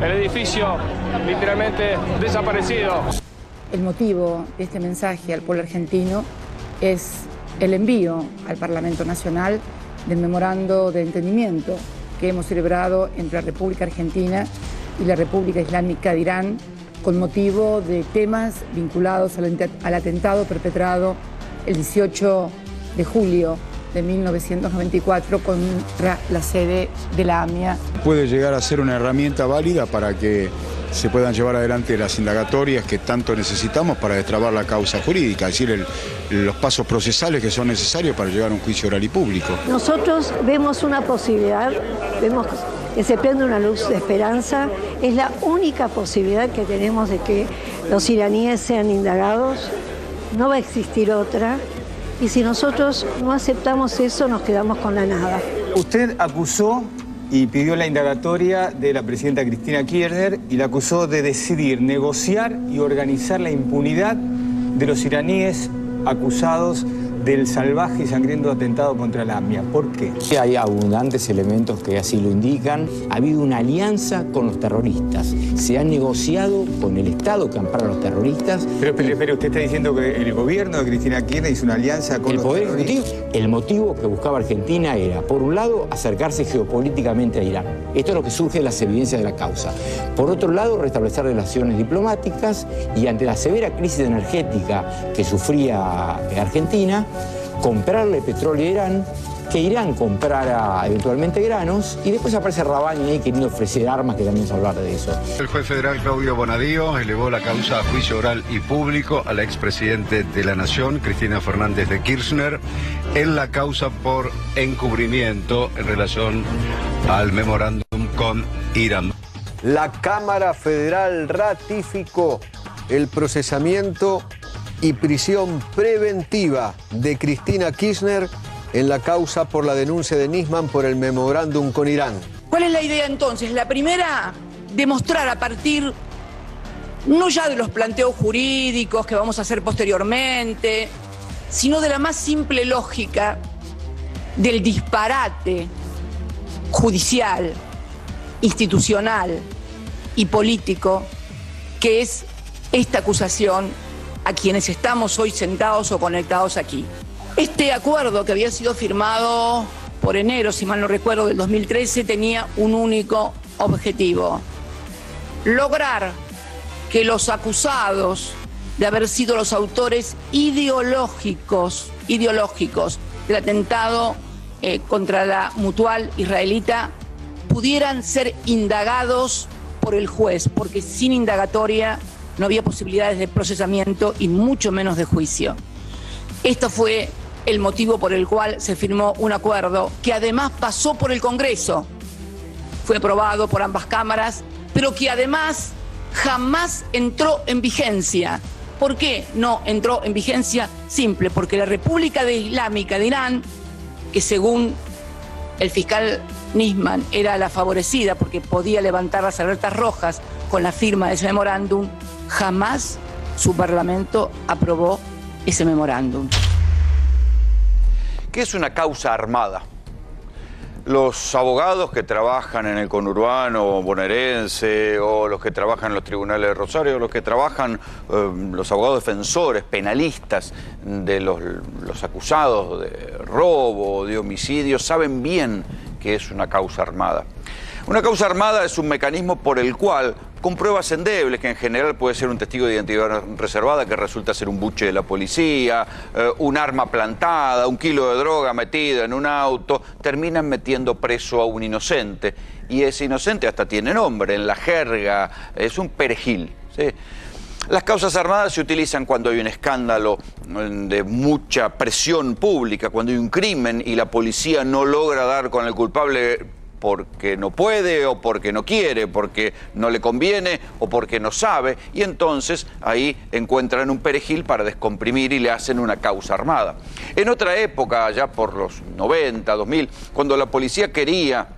el edificio literalmente desaparecido. El motivo de este mensaje al pueblo argentino es el envío al Parlamento Nacional del memorando de entendimiento que hemos celebrado entre la República Argentina y la República Islámica de Irán con motivo de temas vinculados al atentado perpetrado el 18 de julio de 1994 contra la sede de la AMIA. Puede llegar a ser una herramienta válida para que se puedan llevar adelante las indagatorias que tanto necesitamos para destrabar la causa jurídica, es decir, los pasos procesales que son necesarios para llegar a un juicio oral y público. Nosotros vemos una posibilidad, vemos que se prende una luz de esperanza. Es la única posibilidad que tenemos de que los iraníes sean indagados. No va a existir otra. Y si nosotros no aceptamos eso, nos quedamos con la nada. Usted acusó y pidió la indagatoria de la presidenta Cristina Kirchner y la acusó de decidir, negociar y organizar la impunidad de los iraníes acusados del salvaje y sangriento atentado contra la AMIA. ¿Por qué? Hay abundantes elementos que así lo indican. Ha habido una alianza con los terroristas. Se ha negociado con el Estado que ampara a los terroristas. Pero usted está diciendo que el gobierno de Cristina Kirchner hizo una alianza con los terroristas. El motivo que buscaba Argentina era, por un lado, acercarse geopolíticamente a Irán. Esto es lo que surge de las evidencias de la causa. Por otro lado, restablecer relaciones diplomáticas y ante la severa crisis energética que sufría Argentina, comprarle petróleo a Irán, que Irán comprara eventualmente granos y después aparece Rabani ahí queriendo ofrecer armas, que también se va a hablar de eso. El juez federal Claudio Bonadío elevó la causa a juicio oral y público al expresidente de la Nación, Cristina Fernández de Kirchner, en la causa por encubrimiento en relación al memorándum con Irán. La Cámara Federal ratificó el procesamiento y prisión preventiva de Cristina Kirchner en la causa por la denuncia de Nisman por el memorándum con Irán. ¿Cuál es la idea entonces? La primera, demostrar a partir no ya de los planteos jurídicos que vamos a hacer posteriormente, sino de la más simple lógica del disparate judicial, institucional y político que es esta acusación a quienes estamos hoy sentados o conectados aquí. Este acuerdo, que había sido firmado por enero, si mal no recuerdo, del 2013, tenía un único objetivo: lograr que los acusados de haber sido los autores ideológicos del atentado contra la Mutual israelita pudieran ser indagados por el juez, porque sin indagatoria no había posibilidades de procesamiento y mucho menos de juicio. Esto fue el motivo por el cual se firmó un acuerdo que además pasó por el Congreso, fue aprobado por ambas cámaras, pero que además jamás entró en vigencia. ¿Por qué no entró en vigencia? Simple, porque la República Islámica de Irán, que según el fiscal Nisman era la favorecida porque podía levantar las alertas rojas con la firma de ese memorándum, jamás su parlamento aprobó ese memorándum. ¿Qué es una causa armada? Los abogados que trabajan en el conurbano bonaerense, o los que trabajan en los tribunales de Rosario, o los que trabajan, los abogados defensores, penalistas de los acusados de robo, de homicidio, saben bien que es una causa armada. Una causa armada es un mecanismo por el cual, con pruebas endebles, que en general puede ser un testigo de identidad reservada que resulta ser un buche de la policía, un arma plantada, un kilo de droga metido en un auto, terminan metiendo preso a un inocente. Y ese inocente hasta tiene nombre, en la jerga, es un perejil, ¿sí? Las causas armadas se utilizan cuando hay un escándalo de mucha presión pública, cuando hay un crimen y la policía no logra dar con el culpable porque no puede, o porque no quiere, porque no le conviene, o porque no sabe, y entonces ahí encuentran un perejil para descomprimir y le hacen una causa armada. En otra época, ya por los 90, 2000, cuando la policía quería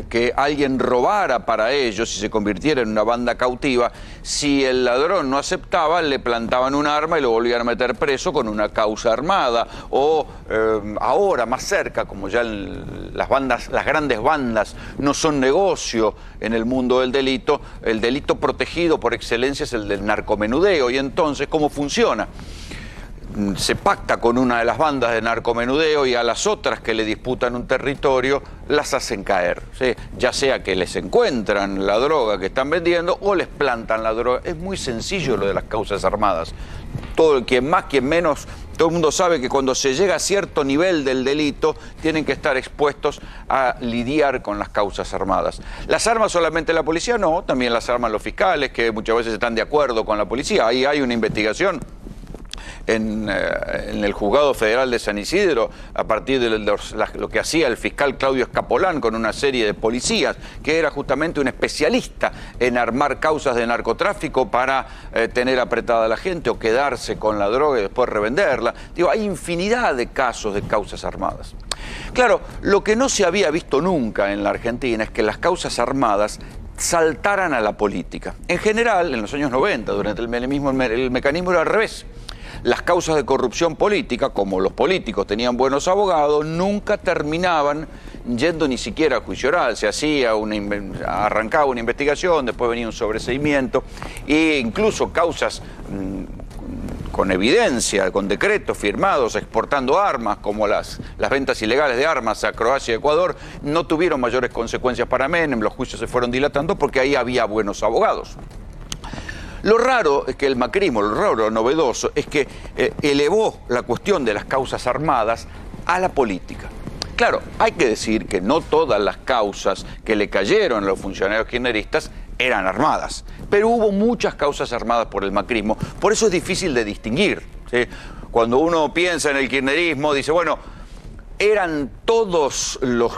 que alguien robara para ellos y se convirtiera en una banda cautiva. Si el ladrón no aceptaba, le plantaban un arma y lo volvían a meter preso con una causa armada. O ahora, más cerca, como ya las grandes bandas no son negocio en el mundo del delito, el delito protegido por excelencia es el del narcomenudeo. Y entonces, ¿cómo funciona? Se pacta con una de las bandas de narcomenudeo y a las otras que le disputan un territorio las hacen caer, ¿sí? Ya sea que les encuentran la droga que están vendiendo o les plantan la droga. Es muy sencillo lo de las causas armadas. Quien más, quien menos, todo el mundo sabe que cuando se llega a cierto nivel del delito tienen que estar expuestos a lidiar con las causas armadas. ¿Las armas solamente la policía? No, también las arman los fiscales, que muchas veces están de acuerdo con la policía. Ahí hay una investigación en el Juzgado Federal de San Isidro, a partir de lo que hacía el fiscal Claudio Escapolán con una serie de policías, que era justamente un especialista en armar causas de narcotráfico para tener apretada a la gente o quedarse con la droga y después revenderla. Digo, hay infinidad de casos de causas armadas. Claro, lo que no se había visto nunca en la Argentina es que las causas armadas saltaran a la política. En general, en los años 90, durante el menemismo, el mecanismo era al revés. Las causas de corrupción política, como los políticos tenían buenos abogados, nunca terminaban yendo ni siquiera a juicio oral. Se hacía arrancaba una investigación, después venía un sobreseimiento, e incluso causas con evidencia, con decretos firmados exportando armas, como las ventas ilegales de armas a Croacia y Ecuador, no tuvieron mayores consecuencias para Menem. Los juicios se fueron dilatando porque ahí había buenos abogados. Lo raro es que el macrismo, lo novedoso, es que elevó la cuestión de las causas armadas a la política. Claro, hay que decir que no todas las causas que le cayeron a los funcionarios kirchneristas eran armadas, pero hubo muchas causas armadas por el macrismo, por eso es difícil de distinguir, ¿sí? Cuando uno piensa en el kirchnerismo, dice, bueno, ¿eran todos los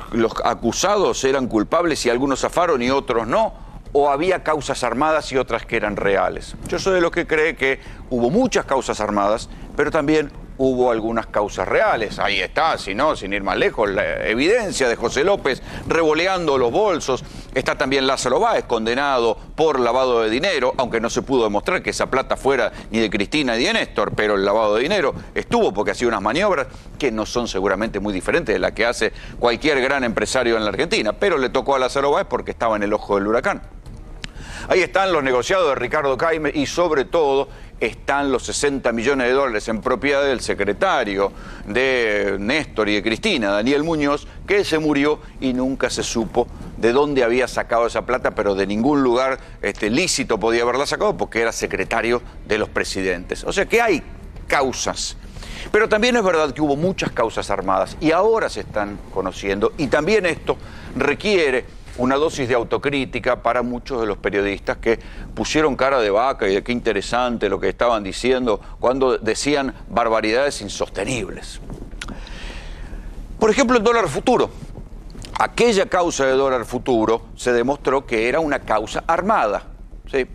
acusados, eran culpables y algunos zafaron y otros no? ¿O había causas armadas y otras que eran reales? Yo soy de los que cree que hubo muchas causas armadas, pero también hubo algunas causas reales. Ahí está, sin ir más lejos, la evidencia de José López revoleando los bolsos. Está también Lázaro Báez, condenado por lavado de dinero, aunque no se pudo demostrar que esa plata fuera ni de Cristina ni de Néstor, pero el lavado de dinero estuvo porque hacía unas maniobras que no son seguramente muy diferentes de las que hace cualquier gran empresario en la Argentina, pero le tocó a Lázaro Báez porque estaba en el ojo del huracán. Ahí están los negociados de Ricardo Caime y sobre todo están los 60 millones de dólares en propiedad del secretario de Néstor y de Cristina, Daniel Muñoz, que se murió y nunca se supo de dónde había sacado esa plata, pero de ningún lugar lícito podía haberla sacado porque era secretario de los presidentes. O sea que hay causas. Pero también es verdad que hubo muchas causas armadas y ahora se están conociendo, y también esto requiere una dosis de autocrítica para muchos de los periodistas que pusieron cara de vaca y de qué interesante lo que estaban diciendo cuando decían barbaridades insostenibles. Por ejemplo, el dólar futuro. Aquella causa de dólar futuro se demostró que era una causa armada, ¿sí?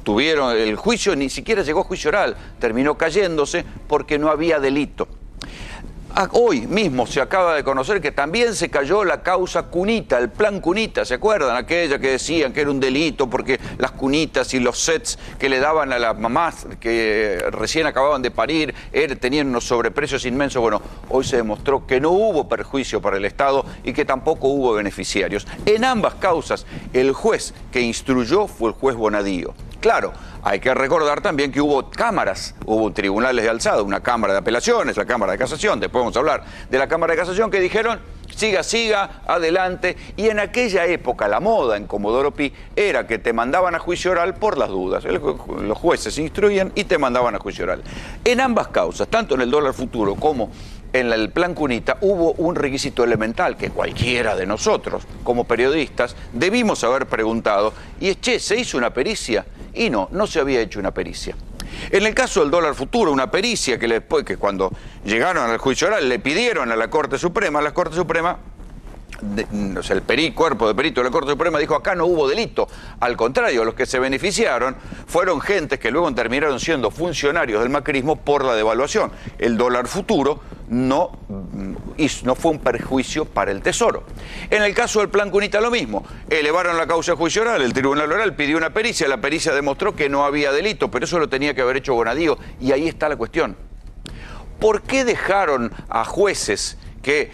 Tuvieron el juicio, ni siquiera llegó a juicio oral, terminó cayéndose porque no había delito. Hoy mismo se acaba de conocer que también se cayó la causa Cunita, el plan Cunita, ¿se acuerdan? Aquella que decían que era un delito porque las cunitas y los sets que le daban a las mamás que recién acababan de parir tenían unos sobreprecios inmensos. Bueno, hoy se demostró que no hubo perjuicio para el Estado y que tampoco hubo beneficiarios. En ambas causas, el juez que instruyó fue el juez Bonadío. Claro, hay que recordar también que hubo cámaras, hubo tribunales de alzada, una Cámara de Apelaciones, la Cámara de Casación, después vamos a hablar de la Cámara de Casación, que dijeron, siga, adelante, y en aquella época la moda en Comodoro Pi era que te mandaban a juicio oral por las dudas. Los jueces instruían y te mandaban a juicio oral. En ambas causas, tanto en el dólar futuro como en el plan Cunita, hubo un requisito elemental que cualquiera de nosotros, como periodistas, debimos haber preguntado, y es, ¿se hizo una pericia? Y no se había hecho una pericia. En el caso del dólar futuro, una pericia que cuando llegaron al juicio oral le pidieron a la Corte Suprema el cuerpo de perito de la Corte Suprema dijo acá no hubo delito. Al contrario, los que se beneficiaron fueron gentes que luego terminaron siendo funcionarios del macrismo por la devaluación. El dólar futuro no fue un perjuicio para el Tesoro. En el caso del Plan Cunita lo mismo. Elevaron la causa de juicio oral, el Tribunal Oral pidió una pericia, la pericia demostró que no había delito, pero eso lo tenía que haber hecho Bonadío. Y ahí está la cuestión. ¿Por qué dejaron a jueces que,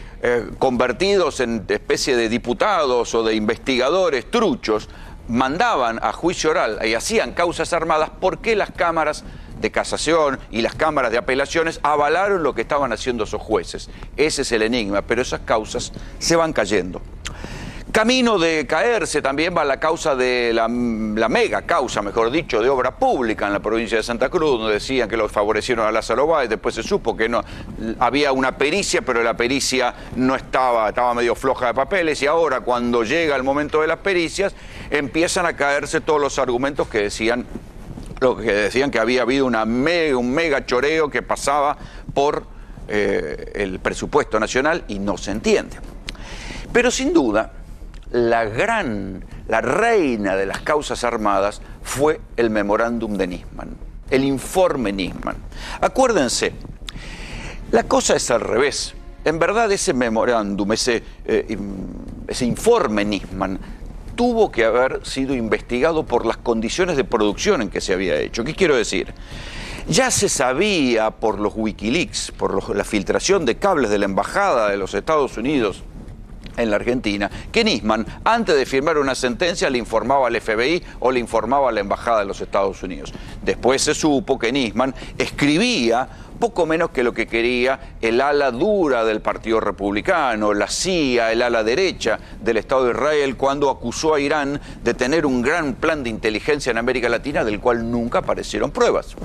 convertidos en especie de diputados o de investigadores truchos, mandaban a juicio oral y hacían causas armadas? ¿Por qué las cámaras de casación y las cámaras de apelaciones avalaron lo que estaban haciendo esos jueces? Ese es el enigma, pero esas causas se van cayendo. Camino de caerse también va la causa de la mega causa, mejor dicho, de obra pública en la provincia de Santa Cruz, donde decían que los favorecieron a Lázaro Báez. Después se supo que no había una pericia, pero la pericia no estaba medio floja de papeles, y ahora cuando llega el momento de las pericias empiezan a caerse todos los argumentos que decían que había habido un mega choreo que pasaba por el presupuesto nacional y no se entiende. Pero sin duda, la reina de las causas armadas fue el memorándum de Nisman, el informe Nisman. Acuérdense, la cosa es al revés. En verdad ese memorándum, ese informe Nisman, tuvo que haber sido investigado por las condiciones de producción en que se había hecho. ¿Qué quiero decir? Ya se sabía por los Wikileaks, por la filtración de cables de la Embajada de los Estados Unidos en la Argentina, que Nisman, antes de firmar una sentencia, le informaba al FBI o le informaba a la Embajada de los Estados Unidos. Después se supo que Nisman escribía poco menos que lo que quería el ala dura del Partido Republicano, la CIA, el ala derecha del Estado de Israel, cuando acusó a Irán de tener un gran plan de inteligencia en América Latina, del cual nunca aparecieron pruebas.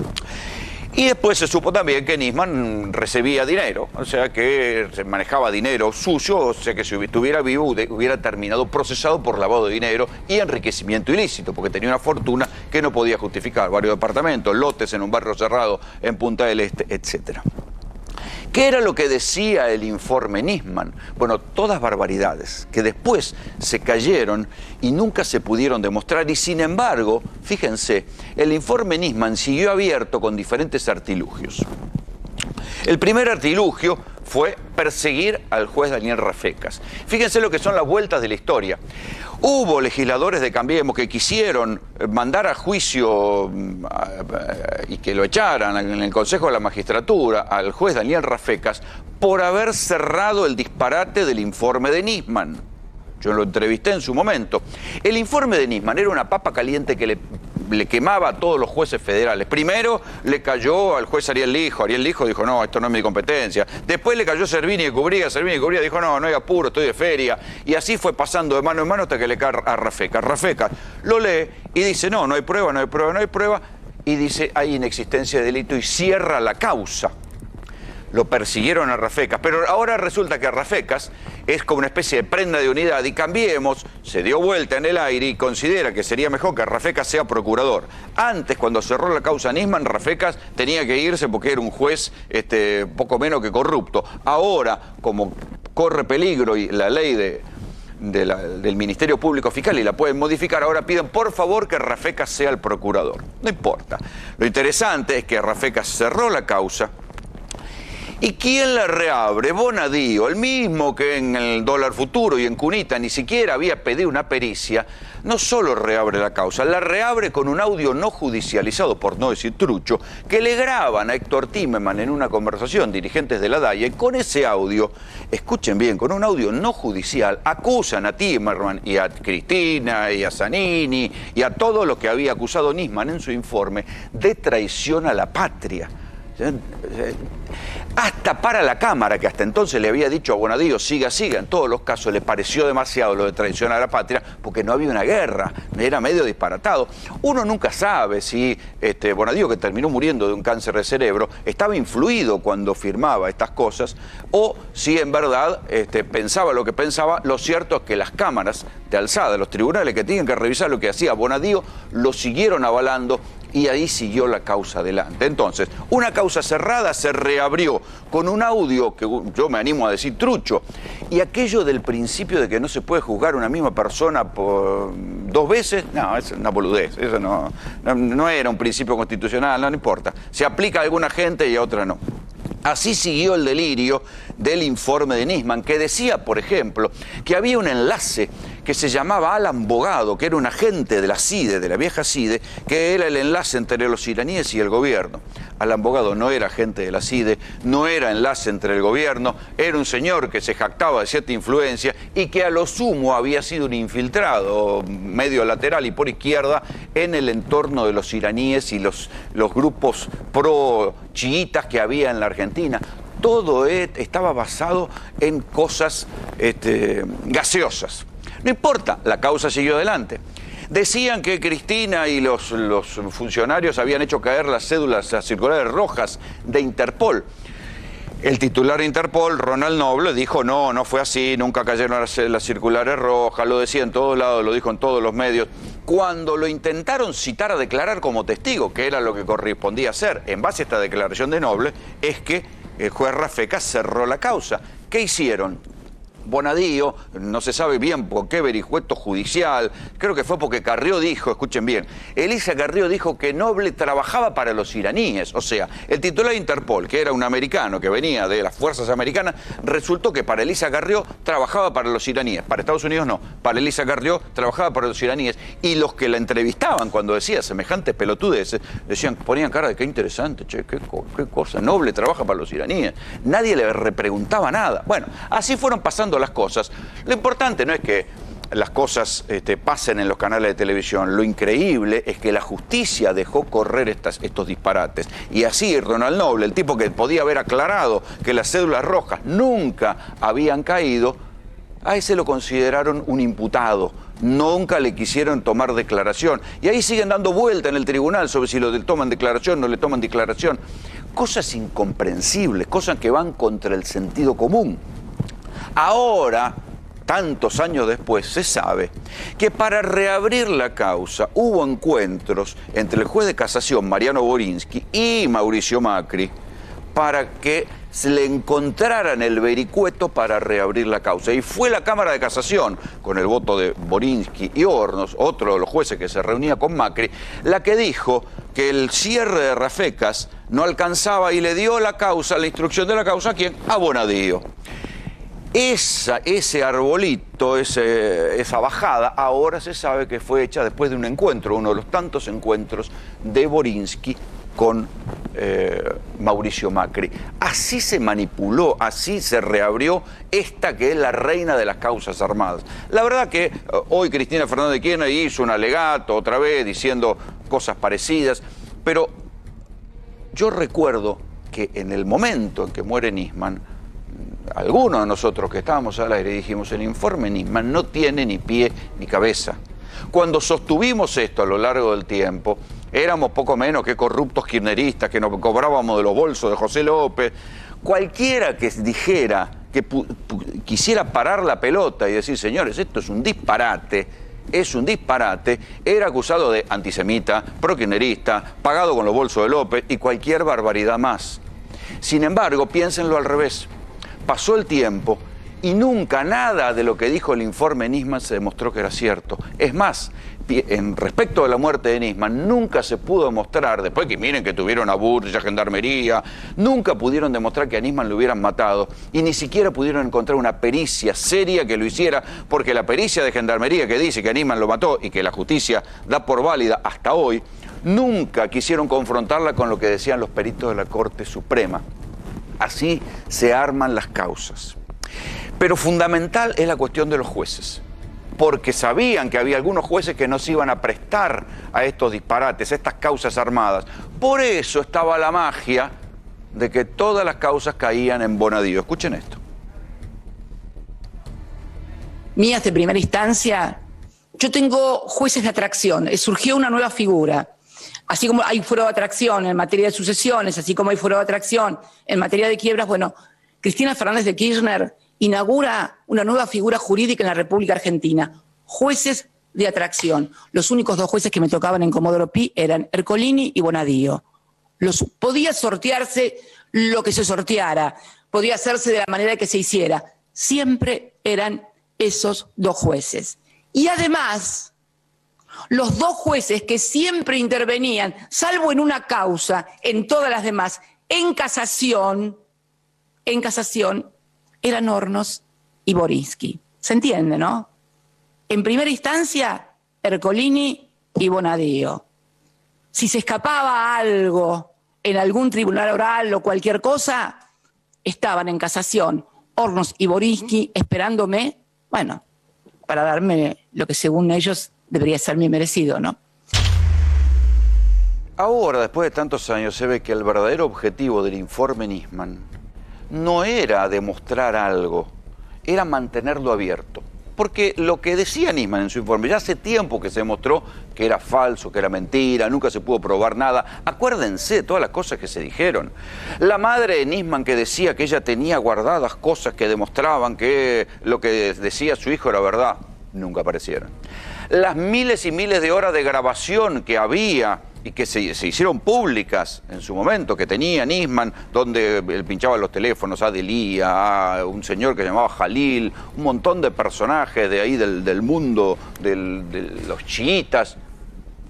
Y después se supo también que Nisman recibía dinero, o sea que se manejaba dinero sucio, o sea que si estuviera vivo hubiera terminado procesado por lavado de dinero y enriquecimiento ilícito, porque tenía una fortuna que no podía justificar, varios departamentos, lotes en un barrio cerrado en Punta del Este, etc. ¿Qué era lo que decía el informe Nisman? Bueno, todas barbaridades que después se cayeron y nunca se pudieron demostrar, y sin embargo, fíjense, el informe Nisman siguió abierto con diferentes artilugios. El primer artilugio fue perseguir al juez Daniel Rafecas. Fíjense lo que son las vueltas de la historia. Hubo legisladores de Cambiemos que quisieron mandar a juicio y que lo echaran en el Consejo de la Magistratura al juez Daniel Rafecas por haber cerrado el disparate del informe de Nisman. Yo lo entrevisté en su momento. El informe de Nisman era una papa caliente que le quemaba a todos los jueces federales. Primero le cayó al juez Ariel Lijo. Ariel Lijo dijo, no, esto no es mi competencia. Después le cayó Servini de Cubría. Servini de Cubría dijo, no hay apuro, estoy de feria. Y así fue pasando de mano en mano hasta que le cae a Rafecas. Rafecas lo lee y dice, no hay prueba. Y dice, hay inexistencia de delito y cierra la causa. Lo persiguieron a Rafecas, pero ahora resulta que Rafecas es como una especie de prenda de unidad, y Cambiemos se dio vuelta en el aire y considera que sería mejor que Rafecas sea procurador. Antes, cuando cerró la causa Nisman, Rafecas tenía que irse porque era un juez poco menos que corrupto. Ahora, como corre peligro y la ley del Ministerio Público Fiscal y la pueden modificar, ahora piden por favor que Rafecas sea el procurador. No importa. Lo interesante es que Rafecas cerró la causa. ¿Y quién la reabre? Bonadío, el mismo que en el dólar futuro y en Cunita ni siquiera había pedido una pericia, no solo reabre la causa, la reabre con un audio no judicializado, por no decir trucho, que le graban a Héctor Timerman en una conversación, dirigentes de la DAIA, y con ese audio, escuchen bien, con un audio no judicial, acusan a Timerman y a Cristina y a Zanini y a todo lo que había acusado Nisman en su informe de traición a la patria. Hasta para la Cámara, que hasta entonces le había dicho a Bonadío, siga, en todos los casos le pareció demasiado lo de traición a la patria, porque no había una guerra, era medio disparatado. Uno nunca sabe si Bonadío, que terminó muriendo de un cáncer de cerebro, estaba influido cuando firmaba estas cosas, o si en verdad pensaba lo que pensaba. Lo cierto es que las cámaras de alzada, los tribunales que tienen que revisar lo que hacía Bonadío, lo siguieron avalando Y ahí siguió la causa adelante. Entonces, una causa cerrada se reabrió con un audio que yo me animo a decir trucho. Y aquello del principio de que no se puede juzgar a una misma persona por 2 veces, no, es una boludez. Eso no era un principio constitucional, no importa. Se aplica a alguna gente y a otra no. Así siguió el delirio del informe de Nisman, que decía, por ejemplo, que había un enlace que se llamaba Alan Bogado, que era un agente de la CIDE, de la vieja CIDE, que era el enlace entre los iraníes y el gobierno. Alan Bogado no era agente de la CIDE, no era enlace entre el gobierno, era un señor que se jactaba de cierta influencia y que a lo sumo había sido un infiltrado medio lateral y por izquierda en el entorno de los iraníes y los grupos pro-chiitas que había en la Argentina. Todo estaba basado en cosas gaseosas. No importa, la causa siguió adelante. Decían que Cristina y los funcionarios habían hecho caer las cédulas, las circulares rojas de Interpol. El titular de Interpol, Ronald Noble, dijo no fue así, nunca cayeron las circulares rojas, lo decía en todos lados, lo dijo en todos los medios. Cuando lo intentaron citar a declarar como testigo, que era lo que correspondía hacer, en base a esta declaración de Noble, es que el juez Rafecas cerró la causa. ¿Qué hicieron? Bonadío, no se sabe bien por qué vericueto judicial, creo que fue porque Carrió dijo, escuchen bien, Elisa Carrió dijo que Noble trabajaba para los iraníes, o sea, el titular de Interpol, que era un americano que venía de las fuerzas americanas, resultó que para Elisa Carrió trabajaba para los iraníes, para Estados Unidos no, para Elisa Carrió trabajaba para los iraníes, y los que la entrevistaban cuando decía semejantes pelotudeces, ponían cara de qué interesante, che, qué cosa, Noble trabaja para los iraníes, nadie le repreguntaba nada. Bueno, así fueron pasando las cosas. Lo importante no es que las cosas pasen en los canales de televisión. Lo increíble es que la justicia dejó correr estos disparates. Y así Ronald Noble, el tipo que podía haber aclarado que las cédulas rojas nunca habían caído, a ese lo consideraron un imputado. Nunca le quisieron tomar declaración. Y ahí siguen dando vuelta en el tribunal sobre si lo toman declaración, no le toman declaración. Cosas incomprensibles, cosas que van contra el sentido común. Ahora, tantos años después, se sabe que para reabrir la causa hubo encuentros entre el juez de casación, Mariano Borinsky, y Mauricio Macri para que se le encontraran el vericueto para reabrir la causa. Y fue la Cámara de Casación, con el voto de Borinsky y Hornos, otro de los jueces que se reunía con Macri, la que dijo que el cierre de Rafecas no alcanzaba y le dio la causa, la instrucción de la causa, ¿a quién? A Bonadío. Ese arbolito, esa bajada, ahora se sabe que fue hecha después de un encuentro, uno de los tantos encuentros de Borinsky con Mauricio Macri. Así se manipuló, así se reabrió esta que es la reina de las causas armadas. La verdad que hoy Cristina Fernández de Kirchner hizo un alegato otra vez diciendo cosas parecidas, pero yo recuerdo que en el momento en que muere Nisman, algunos de nosotros que estábamos al aire dijimos, el informe Nisman no tiene ni pie ni cabeza. Cuando sostuvimos esto a lo largo del tiempo, éramos poco menos que corruptos kirchneristas, que nos cobrábamos de los bolsos de José López. Cualquiera que dijera, que quisiera parar la pelota y decir, señores, esto es un disparate, era acusado de antisemita, pro-kirchnerista, pagado con los bolsos de López y cualquier barbaridad más. Sin embargo, piénsenlo al revés. Pasó el tiempo y nunca nada de lo que dijo el informe Nisman se demostró que era cierto. Es más, en respecto a la muerte de Nisman, nunca se pudo demostrar, después que miren que tuvieron a Burja, Gendarmería, nunca pudieron demostrar que a Nisman lo hubieran matado y ni siquiera pudieron encontrar una pericia seria que lo hiciera, porque la pericia de Gendarmería que dice que a Nisman lo mató y que la justicia da por válida hasta hoy, nunca quisieron confrontarla con lo que decían los peritos de la Corte Suprema. Así se arman las causas. Pero fundamental es la cuestión de los jueces, porque sabían que había algunos jueces que no se iban a prestar a estos disparates, a estas causas armadas. Por eso estaba la magia de que todas las causas caían en Bonadío. Escuchen esto. Mías de primera instancia, yo tengo jueces de atracción, surgió una nueva figura. Así como hay fuero de atracción en materia de sucesiones, así como hay fuero de atracción en materia de quiebras, bueno, Cristina Fernández de Kirchner inaugura una nueva figura jurídica en la República Argentina, jueces de atracción. Los únicos dos jueces que me tocaban en Comodoro Pi eran Ercolini y Bonadío. Podía sortearse lo que se sorteara, podía hacerse de la manera que se hiciera. Siempre eran esos dos jueces. Y además, los dos jueces que siempre intervenían, salvo en una causa, en todas las demás, en casación, eran Hornos y Borinsky. ¿Se entiende, no? En primera instancia, Ercolini y Bonadío. Si se escapaba algo en algún tribunal oral o cualquier cosa, estaban en casación Hornos y Borinsky esperándome, bueno, para darme lo que según ellos debería ser mi merecido, ¿no? Ahora, después de tantos años, se ve que el verdadero objetivo del informe Nisman no era demostrar algo, era mantenerlo abierto. Porque lo que decía Nisman en su informe, ya hace tiempo que se demostró que era falso, que era mentira, nunca se pudo probar nada. Acuérdense de todas las cosas que se dijeron. La madre de Nisman que decía que ella tenía guardadas cosas que demostraban que lo que decía su hijo era verdad, nunca aparecieron. Las miles y miles de horas de grabación que había y que se hicieron públicas en su momento, que tenía Nisman, donde él pinchaba los teléfonos a Delia, a un señor que se llamaba Jalil, un montón de personajes de ahí del mundo de los chiitas,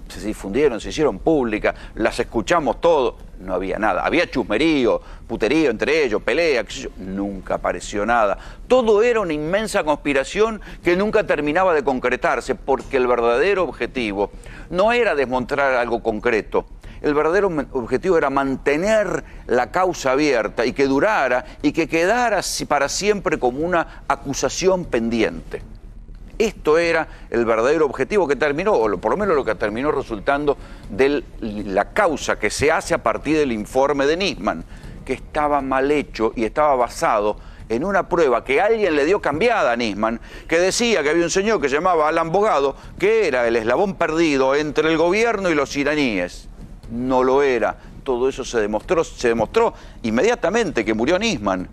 se difundieron, se hicieron públicas, las escuchamos todos, no había nada. Había chusmerío, puterío entre ellos, pelea, qué sé yo, nunca apareció nada. Todo era una inmensa conspiración que nunca terminaba de concretarse, porque el verdadero objetivo no era desmontar algo concreto. El verdadero objetivo era mantener la causa abierta y que durara y que quedara para siempre como una acusación pendiente. Esto era el verdadero objetivo que terminó, o por lo menos lo que terminó resultando de la causa que se hace a partir del informe de Nisman, que estaba mal hecho y estaba basado en una prueba que alguien le dio cambiada a Nisman, que decía que había un señor que se llamaba Alan Bogado, que era el eslabón perdido entre el gobierno y los iraníes. No lo era. Todo eso se demostró inmediatamente que murió Nisman,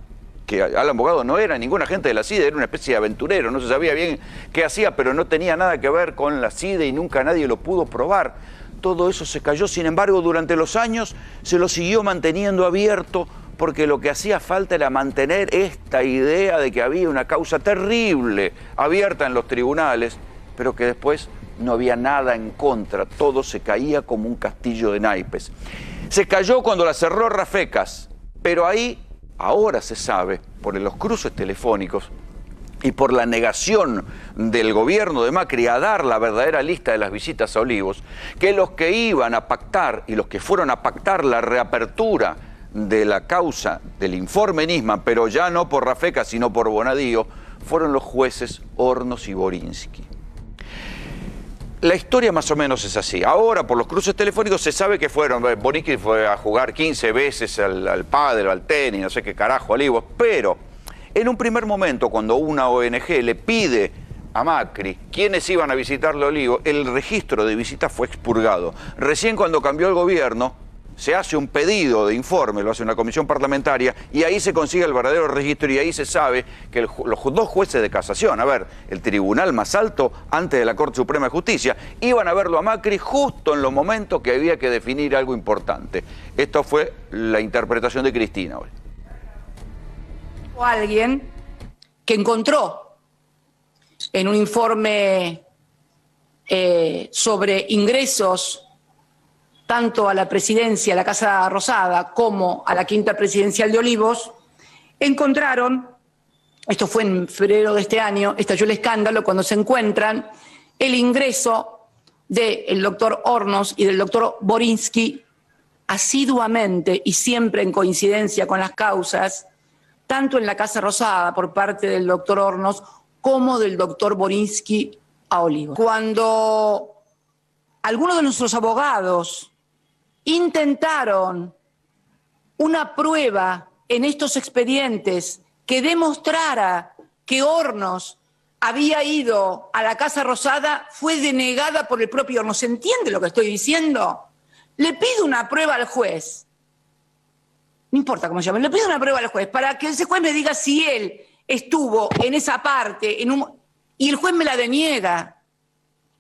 que Alan Bogado no era ningún agente de la CIDE, era una especie de aventurero, no se sabía bien qué hacía, pero no tenía nada que ver con la CIDE y nunca nadie lo pudo probar. Todo eso se cayó, sin embargo, durante los años se lo siguió manteniendo abierto, porque lo que hacía falta era mantener esta idea de que había una causa terrible abierta en los tribunales, pero que después no había nada en contra, todo se caía como un castillo de naipes. Se cayó cuando la cerró Rafecas, pero ahí ahora se sabe, por los cruces telefónicos y por la negación del gobierno de Macri a dar la verdadera lista de las visitas a Olivos, que los que iban a pactar y los que fueron a pactar la reapertura de la causa del informe Nisman, pero ya no por Rafecas sino por Bonadío, fueron los jueces Hornos y Borinsky. La historia más o menos es así. Ahora, por los cruces telefónicos, se sabe que Borinsky fue a jugar 15 veces al pádel, al tenis, no sé qué carajo, al Olivos, pero en un primer momento, cuando una ONG le pide a Macri quiénes iban a visitarle a Olivos, el registro de visitas fue expurgado. Recién cuando cambió el gobierno, se hace un pedido de informe, lo hace una comisión parlamentaria, y ahí se consigue el verdadero registro y ahí se sabe que los dos jueces de casación, el tribunal más alto antes de la Corte Suprema de Justicia, iban a verlo a Macri justo en los momentos que había que definir algo importante. Esto fue la interpretación de Cristina hoy. O alguien que encontró en un informe sobre ingresos tanto a la presidencia, a la Casa Rosada, como a la quinta presidencial de Olivos, encontraron, esto fue en febrero de este año, estalló el escándalo cuando se encuentran el ingreso del doctor Hornos y del doctor Borinsky asiduamente y siempre en coincidencia con las causas, tanto en la Casa Rosada por parte del doctor Hornos como del doctor Borinsky a Olivos. Cuando algunos de nuestros abogados intentaron una prueba en estos expedientes que demostrara que Hornos había ido a la Casa Rosada, fue denegada por el propio Hornos. ¿Se entiende lo que estoy diciendo? Le pido una prueba al juez, no importa cómo se llame, le pido una prueba al juez para que ese juez me diga si él estuvo en esa parte, y el juez me la deniega.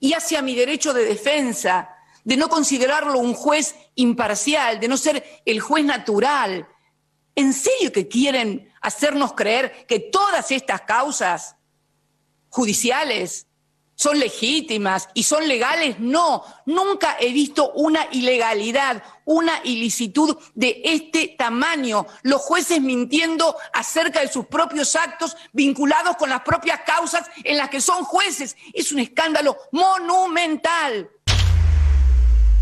y hacia mi derecho de defensa, de no considerarlo un juez imparcial, de no ser el juez natural. ¿En serio que quieren hacernos creer que todas estas causas judiciales son legítimas y son legales? No, nunca he visto una ilegalidad, una ilicitud de este tamaño. Los jueces mintiendo acerca de sus propios actos vinculados con las propias causas en las que son jueces. Es un escándalo monumental.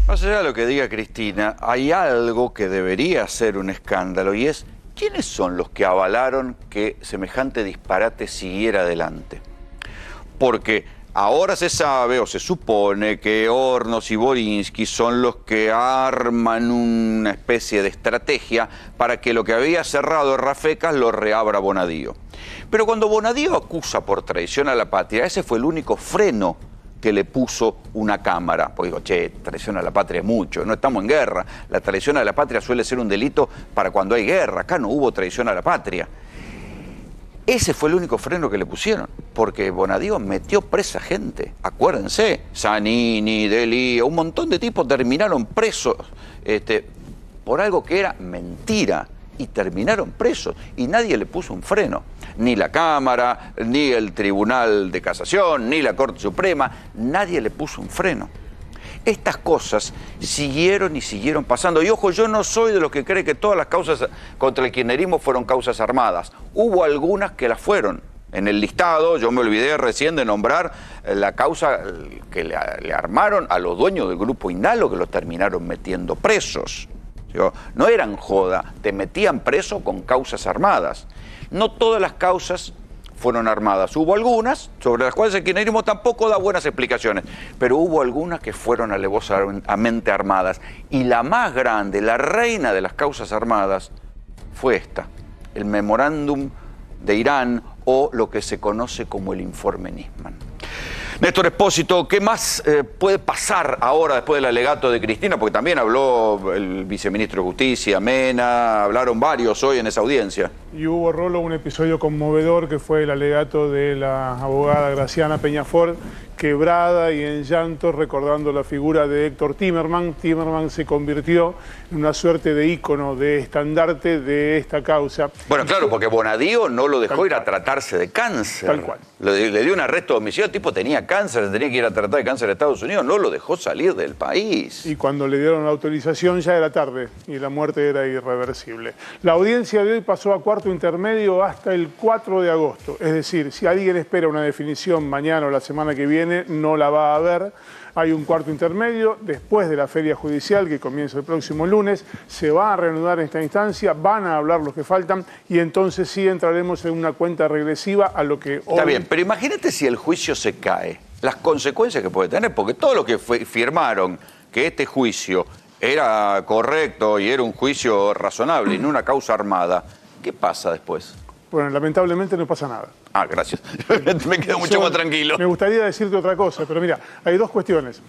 Más allá de lo que diga Cristina, hay algo que debería ser un escándalo y es ¿quiénes son los que avalaron que semejante disparate siguiera adelante? Porque ahora se sabe o se supone que Hornos y Borinsky son los que arman una especie de estrategia para que lo que había cerrado Rafecas lo reabra Bonadío. Pero cuando Bonadío acusa por traición a la patria, ese fue el único freno que le puso una cámara. Pues digo, che, traición a la patria es mucho, no estamos en guerra. La traición a la patria suele ser un delito para cuando hay guerra. Acá no hubo traición a la patria. Ese fue el único freno que le pusieron, porque Bonadío metió presa gente. Acuérdense, Zanini, Delía, un montón de tipos terminaron presos por algo que era mentira y terminaron presos y nadie le puso un freno. Ni la Cámara, ni el Tribunal de Casación, ni la Corte Suprema, nadie le puso un freno. Estas cosas siguieron y siguieron pasando. Y ojo, yo no soy de los que cree que todas las causas contra el kirchnerismo fueron causas armadas. Hubo algunas que las fueron. En el listado, yo me olvidé recién de nombrar la causa que le armaron a los dueños del Grupo Indalo, que los terminaron metiendo presos. No eran joda, te metían preso con causas armadas. No todas las causas fueron armadas. Hubo algunas sobre las cuales el kirchnerismo tampoco da buenas explicaciones, pero hubo algunas que fueron alevosamente armadas. Y la más grande, la reina de las causas armadas, fue esta, el memorándum de Irán o lo que se conoce como el informe Nisman. Néstor Espósito, ¿qué más puede pasar ahora después del alegato de Cristina? Porque también habló el viceministro de Justicia, Mena, hablaron varios hoy en esa audiencia. Y hubo, Rolo, un episodio conmovedor que fue el alegato de la abogada Graciana Peñafort, quebrada y en llanto, recordando la figura de Héctor Timerman. Timerman se convirtió en una suerte de ícono, de estandarte de esta causa. Bueno, claro, porque Bonadío no lo dejó ir a tratarse de cáncer. Tal cual. Le dio un arresto domiciliario, el tipo tenía cáncer, tenía que ir a tratar de cáncer a Estados Unidos, no lo dejó salir del país. Y cuando le dieron la autorización ya era tarde y la muerte era irreversible. La audiencia de hoy pasó a cuarto intermedio hasta el 4 de agosto. Es decir, si alguien espera una definición mañana o la semana que viene, no la va a haber. Hay un cuarto intermedio después de la feria judicial que comienza el próximo lunes. Se va a reanudar esta instancia, van a hablar los que faltan y entonces sí entraremos en una cuenta regresiva a lo que hoy... Está bien, pero imagínate si el juicio se cae, las consecuencias que puede tener, porque todos los que firmaron que este juicio era correcto y era un juicio razonable y no una causa armada, ¿qué pasa después? Bueno, lamentablemente no pasa nada. Ah, gracias. Me quedo mucho más tranquilo. Me gustaría decirte otra cosa, pero mira, hay dos cuestiones.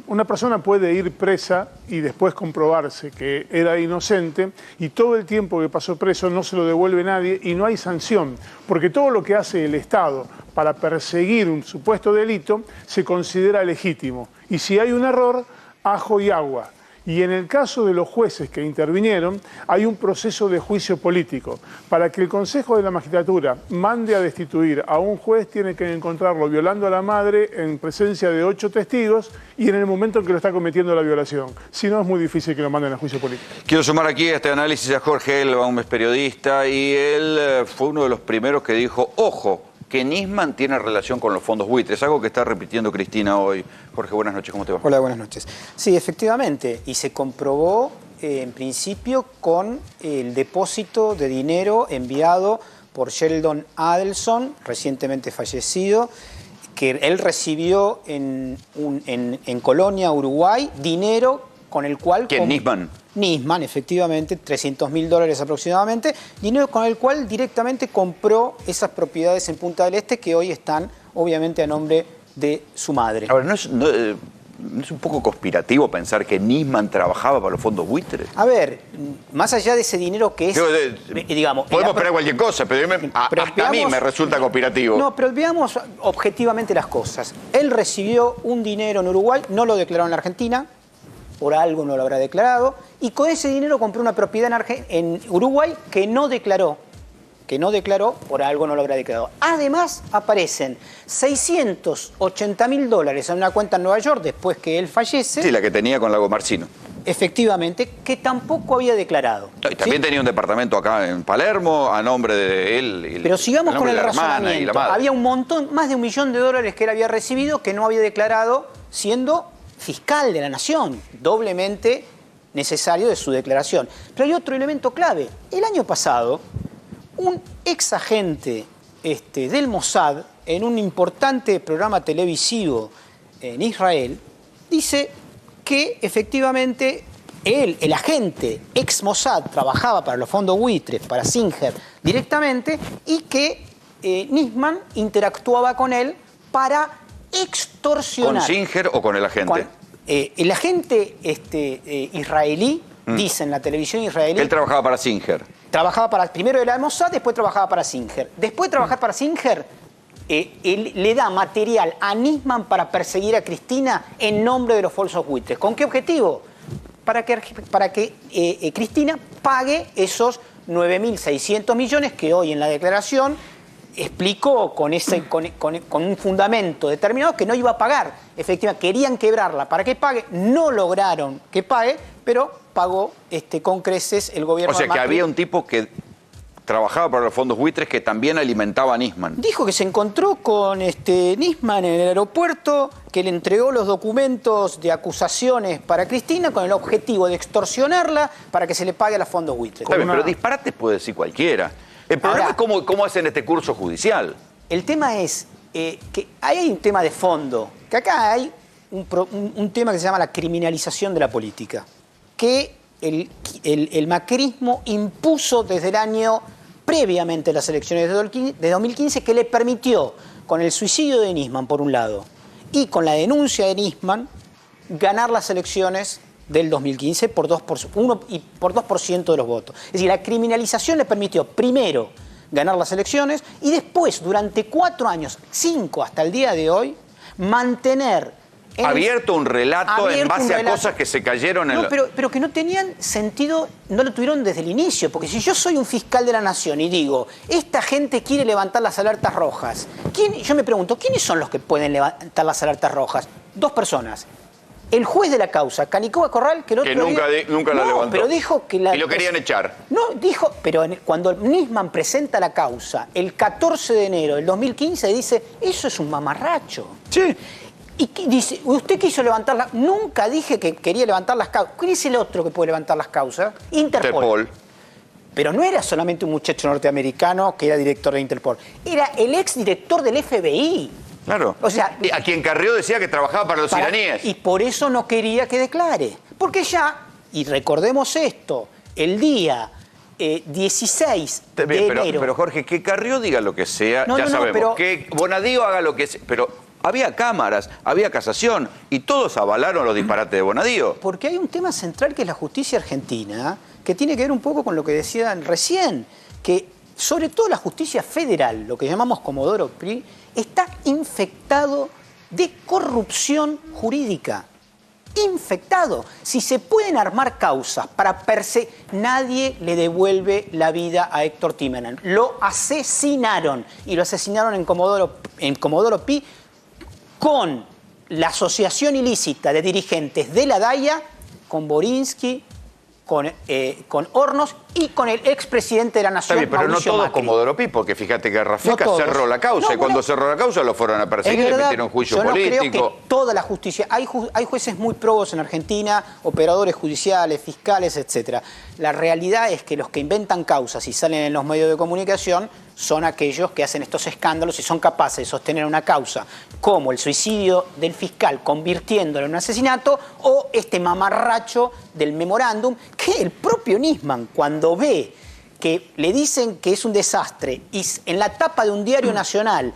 Una persona puede ir presa y después comprobarse que era inocente y todo el tiempo que pasó preso no se lo devuelve nadie y no hay sanción, porque todo lo que hace el Estado para perseguir un supuesto delito se considera legítimo. Y si hay un error, ajo y agua. Y en el caso de los jueces que intervinieron, hay un proceso de juicio político. Para que el Consejo de la Magistratura mande a destituir a un juez, tiene que encontrarlo violando a la madre en presencia de 8 testigos y en el momento en que lo está cometiendo la violación. Si no, es muy difícil que lo manden a juicio político. Quiero sumar aquí a este análisis a Jorge Elbaum, es periodista, y él fue uno de los primeros que dijo, ojo, que Nisman tiene relación con los fondos buitres, algo que está repitiendo Cristina hoy. Jorge, buenas noches, ¿cómo te va? Hola, buenas noches. Sí, efectivamente, y se comprobó en principio con el depósito de dinero enviado por Sheldon Adelson, recientemente fallecido, que él recibió en Colonia, Uruguay, dinero con el cual... ¿Quién? Nisman. Nisman, efectivamente, $300.000 aproximadamente, dinero con el cual directamente compró esas propiedades en Punta del Este que hoy están, obviamente, a nombre de su madre. Ahora, ¿Es un poco conspirativo pensar que Nisman trabajaba para los fondos buitres? A ver, más allá de ese dinero que es... digamos, podemos esperar cualquier cosa, pero, hasta a mí me resulta conspirativo. No, pero veamos objetivamente las cosas. Él recibió un dinero en Uruguay, no lo declaró en la Argentina, por algo no lo habrá declarado, y con ese dinero compró una propiedad en Uruguay que no declaró, por algo no lo habrá declarado. Además, aparecen $680.000 en una cuenta en Nueva York después que él fallece. Sí, la que tenía con Lago Marcino. Efectivamente, que tampoco había declarado. Y también tenía un departamento acá en Palermo a nombre de él. Pero sigamos con el razonamiento. Había un montón, más de $1 millón que él había recibido que no había declarado, siendo fiscal de la nación, doblemente necesario de su declaración. Pero hay otro elemento clave. El año pasado, un ex agente del Mossad, en un importante programa televisivo en Israel, dice que efectivamente él, el agente ex Mossad, trabajaba para los fondos buitres, para Singer directamente, y que Nisman interactuaba con él para extorsionar. ¿Con Singer o con el agente? El agente israelí, dice en la televisión israelí... Él trabajaba para Singer. Trabajaba primero era de Mossad, después trabajaba para Singer. Después de trabajar para Singer, él le da material a Nisman para perseguir a Cristina en nombre de los falsos buitres. ¿Con qué objetivo? Para que Cristina pague esos 9.600 millones que hoy en la declaración explicó con un fundamento determinado que no iba a pagar. Efectivamente, querían quebrarla para que pague, no lograron que pague, pero pagó con creces el gobierno. O sea, que había un tipo que trabajaba para los fondos buitres que también alimentaba a Nisman. Dijo que se encontró con Nisman en el aeropuerto, que le entregó los documentos de acusaciones para Cristina con el objetivo de extorsionarla para que se le pague a los fondos buitres. Está bien, pero disparates puede decir cualquiera. El problema es cómo hacen este curso judicial. El tema es que hay un tema de fondo, que acá hay un tema que se llama la criminalización de la política, que el macrismo impuso desde el año previamente a las elecciones de 2015, que le permitió, con el suicidio de Nisman por un lado y con la denuncia de Nisman, ganar las elecciones del 2015 por 2% de los votos. Es decir, la criminalización le permitió primero ganar las elecciones y después, durante 4 años, 5 hasta el día de hoy, mantener... Abierto un relato en base a cosas que se cayeron en... No, pero que no tenían sentido, no lo tuvieron desde el inicio, porque si yo soy un fiscal de la nación y digo, esta gente quiere levantar las alertas rojas, yo me pregunto, ¿quiénes son los que pueden levantar las alertas rojas? 2 personas. El juez de la causa, Canicoba Corral, que nunca la levantó. Pero dijo que y lo querían echar. No, dijo, pero cuando Nisman presenta la causa el 14 de enero del 2015, dice, eso es un mamarracho. Sí. Y dice, usted quiso levantarla. Nunca dije que quería levantar las causas. ¿Quién es el otro que puede levantar las causas? Interpol. Pero no era solamente un muchacho norteamericano que era director de Interpol. Era el exdirector del FBI. Claro. O sea, a quien Carrió decía que trabajaba para los iraníes. Y por eso no quería que declare. Porque ya, y recordemos esto, el día 16 de enero... Pero Jorge, que Carrió diga lo que sea, ya sabemos. Que Bonadío haga lo que sea, pero... Había cámaras, había casación y todos avalaron los disparates de Bonadío. Porque hay un tema central que es la justicia argentina, que tiene que ver un poco con lo que decían recién, que sobre todo la justicia federal, lo que llamamos Comodoro Pi, está infectado de corrupción jurídica. Infectado. Si se pueden armar causas para nadie le devuelve la vida a Héctor Timerman. Lo asesinaron y lo asesinaron en Comodoro Pi, con la asociación ilícita de dirigentes de la DAIA, con Borinsky, con Hornos y con el expresidente de la Nación, Está bien, pero Mauricio no todo Macri. Comodoro Pi, porque fíjate que Rafeca cerró la causa, y cuando cerró la causa lo fueron a perseguir, le metieron juicio político. Creo que toda la justicia, hay jueces muy probos en Argentina, operadores judiciales, fiscales, etc. La realidad es que los que inventan causas y salen en los medios de comunicación son aquellos que hacen estos escándalos y son capaces de sostener una causa como el suicidio del fiscal convirtiéndolo en un asesinato, o este mamarracho del memorándum, que el propio Nisman, cuando ve que le dicen que es un desastre y en la tapa de un diario nacional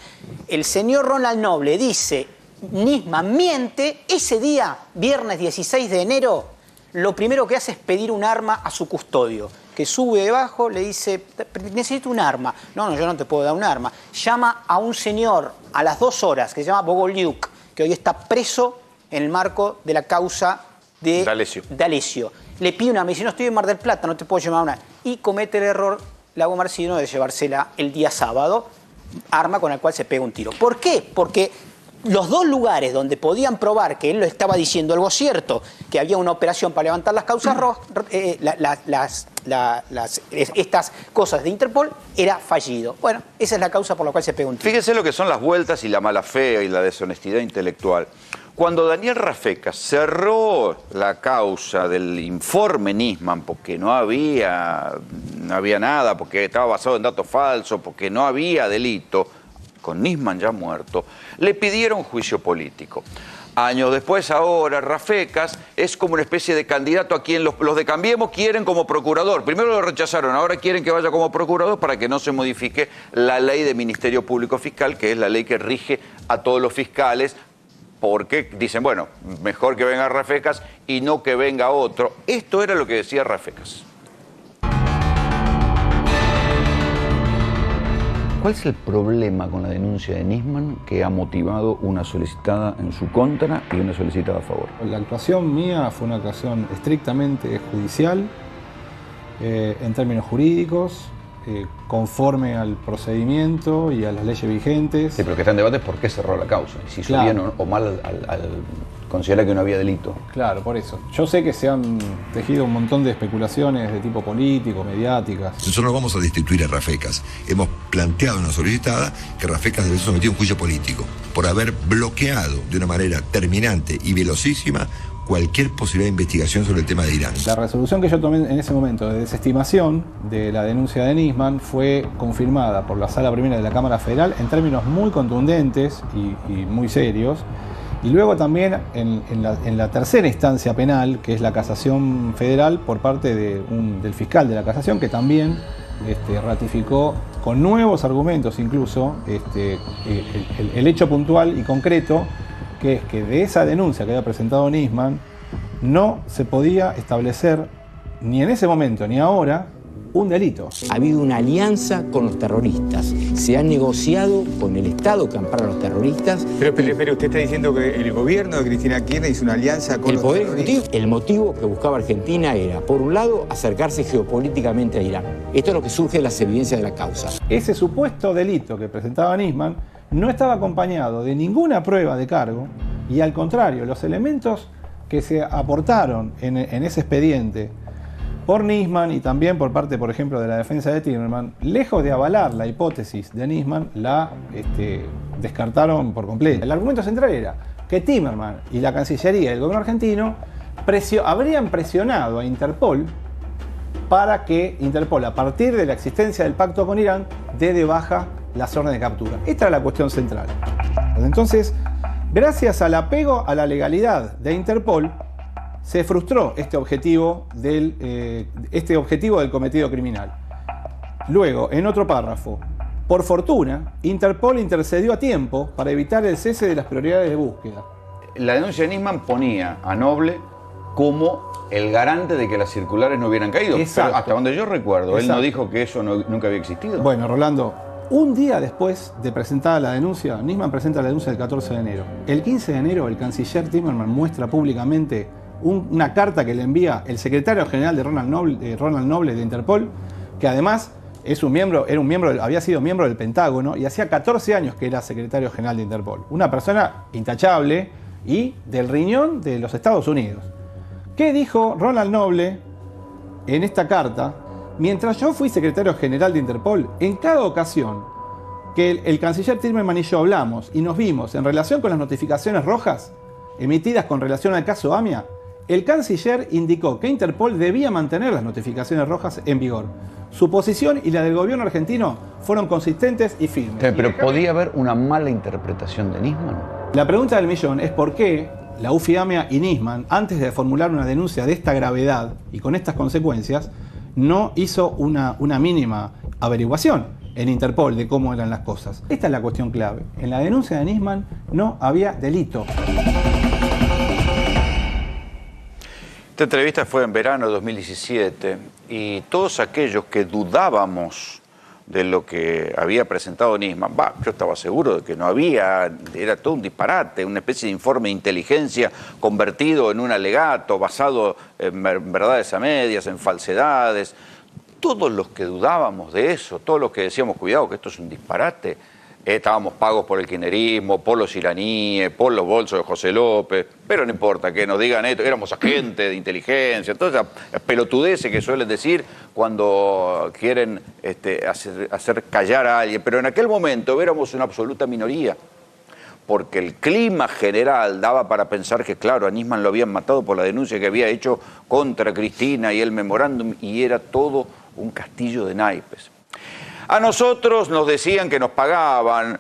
el señor Ronald Noble dice Nisman miente, ese día, viernes 16 de enero, lo primero que hace es pedir un arma a su custodio, que sube debajo, le dice, necesito un arma. No, yo no te puedo dar un arma. Llama a un señor a las 2 horas, que se llama Bogolyuk, que hoy está preso en el marco de la causa de D'Alessio. Le pide una arma, dice, no, estoy en Mar del Plata, no te puedo llevar una. Y comete el error Lago Marcino de llevársela el día sábado, arma con la cual se pega un tiro. ¿Por qué? Porque los dos lugares donde podían probar que él lo estaba diciendo algo cierto, que había una operación para levantar las causas estas cosas de Interpol, era fallido. Bueno, esa es la causa por la cual se pega un tiro. Fíjese lo que son las vueltas y la mala fe y la deshonestidad intelectual. Cuando Daniel Rafecas cerró la causa del informe Nisman porque no había nada, porque estaba basado en datos falsos, porque no había delito, con Nisman ya muerto, le pidieron juicio político. Años después, ahora, Rafecas es como una especie de candidato a quien los de Cambiemos quieren como procurador. Primero lo rechazaron, ahora quieren que vaya como procurador para que no se modifique la ley de Ministerio Público Fiscal, que es la ley que rige a todos los fiscales, porque dicen, bueno, mejor que venga Rafecas y no que venga otro. Esto era lo que decía Rafecas. ¿Cuál es el problema con la denuncia de Nisman que ha motivado una solicitada en su contra y una solicitada a favor? La actuación mía fue una actuación estrictamente judicial, en términos jurídicos, conforme al procedimiento y a las leyes vigentes. Sí, pero que está en debate es por qué cerró la causa, y si hizo bien o mal al considerar que no había delito. Claro, por eso. Yo sé que se han tejido un montón de especulaciones de tipo político, mediáticas. Nosotros no vamos a destituir a Rafecas. Hemos planteado una solicitada que Rafecas debe ser sometido a un juicio político por haber bloqueado de una manera terminante y velocísima cualquier posibilidad de investigación sobre el tema de Irán. La resolución que yo tomé en ese momento de desestimación de la denuncia de Nisman fue confirmada por la Sala Primera de la Cámara Federal en términos muy contundentes y muy serios. Y luego también en la tercera instancia penal, que es la casación federal, por parte del fiscal de la casación, que también ratificó con nuevos argumentos incluso el hecho puntual y concreto, que es que de esa denuncia que había presentado Nisman no se podía establecer ni en ese momento ni ahora un delito. Ha habido una alianza con los terroristas. Se ha negociado con el Estado que ampara a los terroristas. Pero usted está diciendo que el gobierno de Cristina Kirchner hizo una alianza con el Poder Ejecutivo. El motivo que buscaba Argentina era, por un lado, acercarse geopolíticamente a Irán. Esto es lo que surge de las evidencias de la causa. Ese supuesto delito que presentaba Nisman no estaba acompañado de ninguna prueba de cargo y, al contrario, los elementos que se aportaron en ese expediente por Nisman y también por parte, por ejemplo, de la defensa de Timerman, lejos de avalar la hipótesis de Nisman, la descartaron por completo. El argumento central era que Timerman y la Cancillería y el gobierno argentino habrían presionado a Interpol para que Interpol, a partir de la existencia del pacto con Irán, dé de baja las órdenes de captura. Esta era la cuestión central. Entonces, gracias al apego a la legalidad de Interpol, se frustró este objetivo del cometido criminal. Luego, en otro párrafo, por fortuna, Interpol intercedió a tiempo para evitar el cese de las prioridades de búsqueda. La denuncia de Nisman ponía a Noble como el garante de que las circulares no hubieran caído. Exacto. Pero hasta donde yo recuerdo, Exacto. Él no dijo que eso nunca había existido. Bueno, Rolando, un día después de presentada la denuncia, Nisman presenta la denuncia el 14 de enero. El 15 de enero, el canciller Timerman muestra públicamente una carta que le envía el secretario general de Ronald Noble de Interpol, que además había sido miembro del Pentágono y hacía 14 años que era secretario general de Interpol. Una persona intachable y del riñón de los Estados Unidos. ¿Qué dijo Ronald Noble en esta carta? Mientras yo fui secretario general de Interpol, en cada ocasión que el canciller Timerman y yo hablamos y nos vimos en relación con las notificaciones rojas emitidas con relación al caso AMIA, el canciller indicó que Interpol debía mantener las notificaciones rojas en vigor. Su posición y la del gobierno argentino fueron consistentes y firmes. Pero ¿podía haber una mala interpretación de Nisman? La pregunta del millón es por qué la UFI-AMIA y Nisman, antes de formular una denuncia de esta gravedad y con estas consecuencias, no hizo una mínima averiguación. en Interpol de cómo eran las cosas. Esta es la cuestión clave. En la denuncia de Nisman no había delito. Esta entrevista fue en verano de 2017 y todos aquellos que dudábamos de lo que había presentado Nisman, yo estaba seguro de que no había, era todo un disparate, una especie de informe de inteligencia convertido en un alegato basado en verdades a medias, en falsedades. Todos los que dudábamos de eso, todos los que decíamos, cuidado que esto es un disparate, estábamos pagos por el kirchnerismo, por los iraníes, por los bolsos de José López, pero no importa que nos digan esto, éramos agentes de inteligencia, todas esas pelotudeces que suelen decir cuando quieren hacer callar a alguien, pero en aquel momento éramos una absoluta minoría, porque el clima general daba para pensar que, claro, a Nisman lo habían matado por la denuncia que había hecho contra Cristina y el memorándum, y era todo un castillo de naipes. A nosotros nos decían que nos pagaban,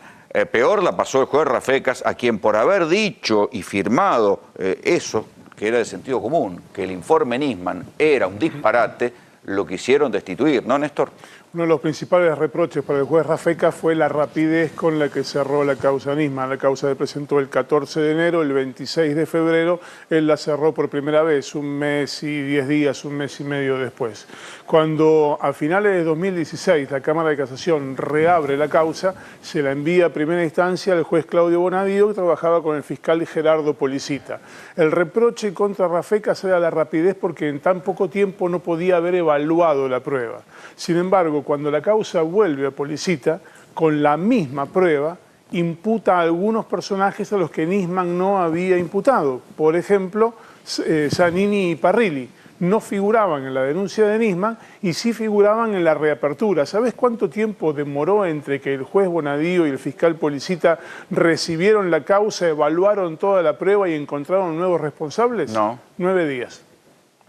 peor la pasó el juez Rafecas, a quien por haber dicho y firmado eso, que era de sentido común, que el informe Nisman era un disparate, lo quisieron destituir, ¿no, Néstor? Uno de los principales reproches para el juez Rafecas fue la rapidez con la que cerró la causa Nisman. La causa se presentó el 14 de enero, el 26 de febrero, él la cerró por primera vez, un mes y 10 días, un mes y medio después. Cuando a finales de 2016 la Cámara de Casación reabre la causa, se la envía a primera instancia al juez Claudio Bonadío, que trabajaba con el fiscal Gerardo Policita. El reproche contra Rafecas era la rapidez porque en tan poco tiempo no podía haber evaluado la prueba. Sin embargo, cuando la causa vuelve a Policita, con la misma prueba, imputa a algunos personajes a los que Nisman no había imputado. Por ejemplo, Zanini y Parrilli no figuraban en la denuncia de Nisman y sí figuraban en la reapertura. ¿Sabés cuánto tiempo demoró entre que el juez Bonadío y el fiscal Policita recibieron la causa, evaluaron toda la prueba y encontraron nuevos responsables? No. 9 días.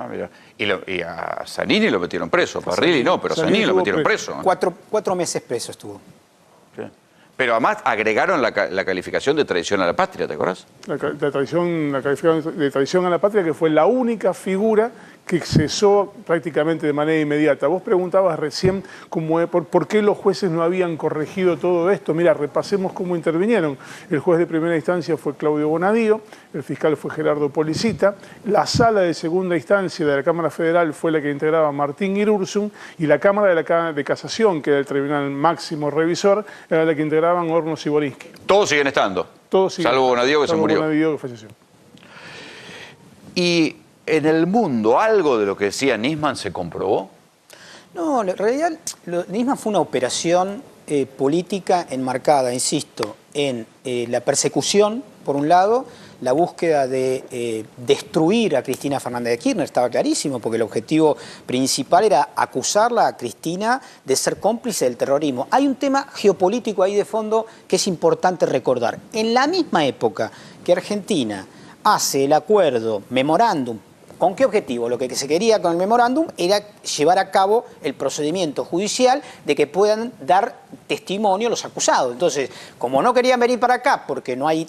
Ah, mira. Y a Zanini lo metieron preso, Parrilli no, pero a Zanini lo metieron preso. 4 meses preso estuvo. Sí. Pero además agregaron la calificación de traición a la patria, ¿te acordás? La calificación de traición a la patria, que fue la única figura que cesó prácticamente de manera inmediata. Vos preguntabas recién por qué los jueces no habían corregido todo esto. Mira, repasemos cómo intervinieron. El juez de primera instancia fue Claudio Bonadío, el fiscal fue Gerardo Policita, la sala de segunda instancia de la Cámara Federal fue la que integraba Martín Irurzun y la Cámara de Casación, que era el Tribunal Máximo Revisor, era la que integraban Hornos y Borinsky. Todos siguen estando. Todos siguen. Salvo Bonadío que se murió. Bonadío que falleció. Y en el mundo, ¿algo de lo que decía Nisman se comprobó? No, en realidad Nisman fue una operación política enmarcada, insisto, en la persecución, por un lado, la búsqueda de destruir a Cristina Fernández de Kirchner, estaba clarísimo, porque el objetivo principal era acusarla a Cristina de ser cómplice del terrorismo. Hay un tema geopolítico ahí de fondo que es importante recordar. En la misma época que Argentina hace el acuerdo, memorándum, ¿con qué objetivo? Lo que se quería con el memorándum era llevar a cabo el procedimiento judicial de que puedan dar testimonio los acusados. Entonces, como no querían venir para acá porque no hay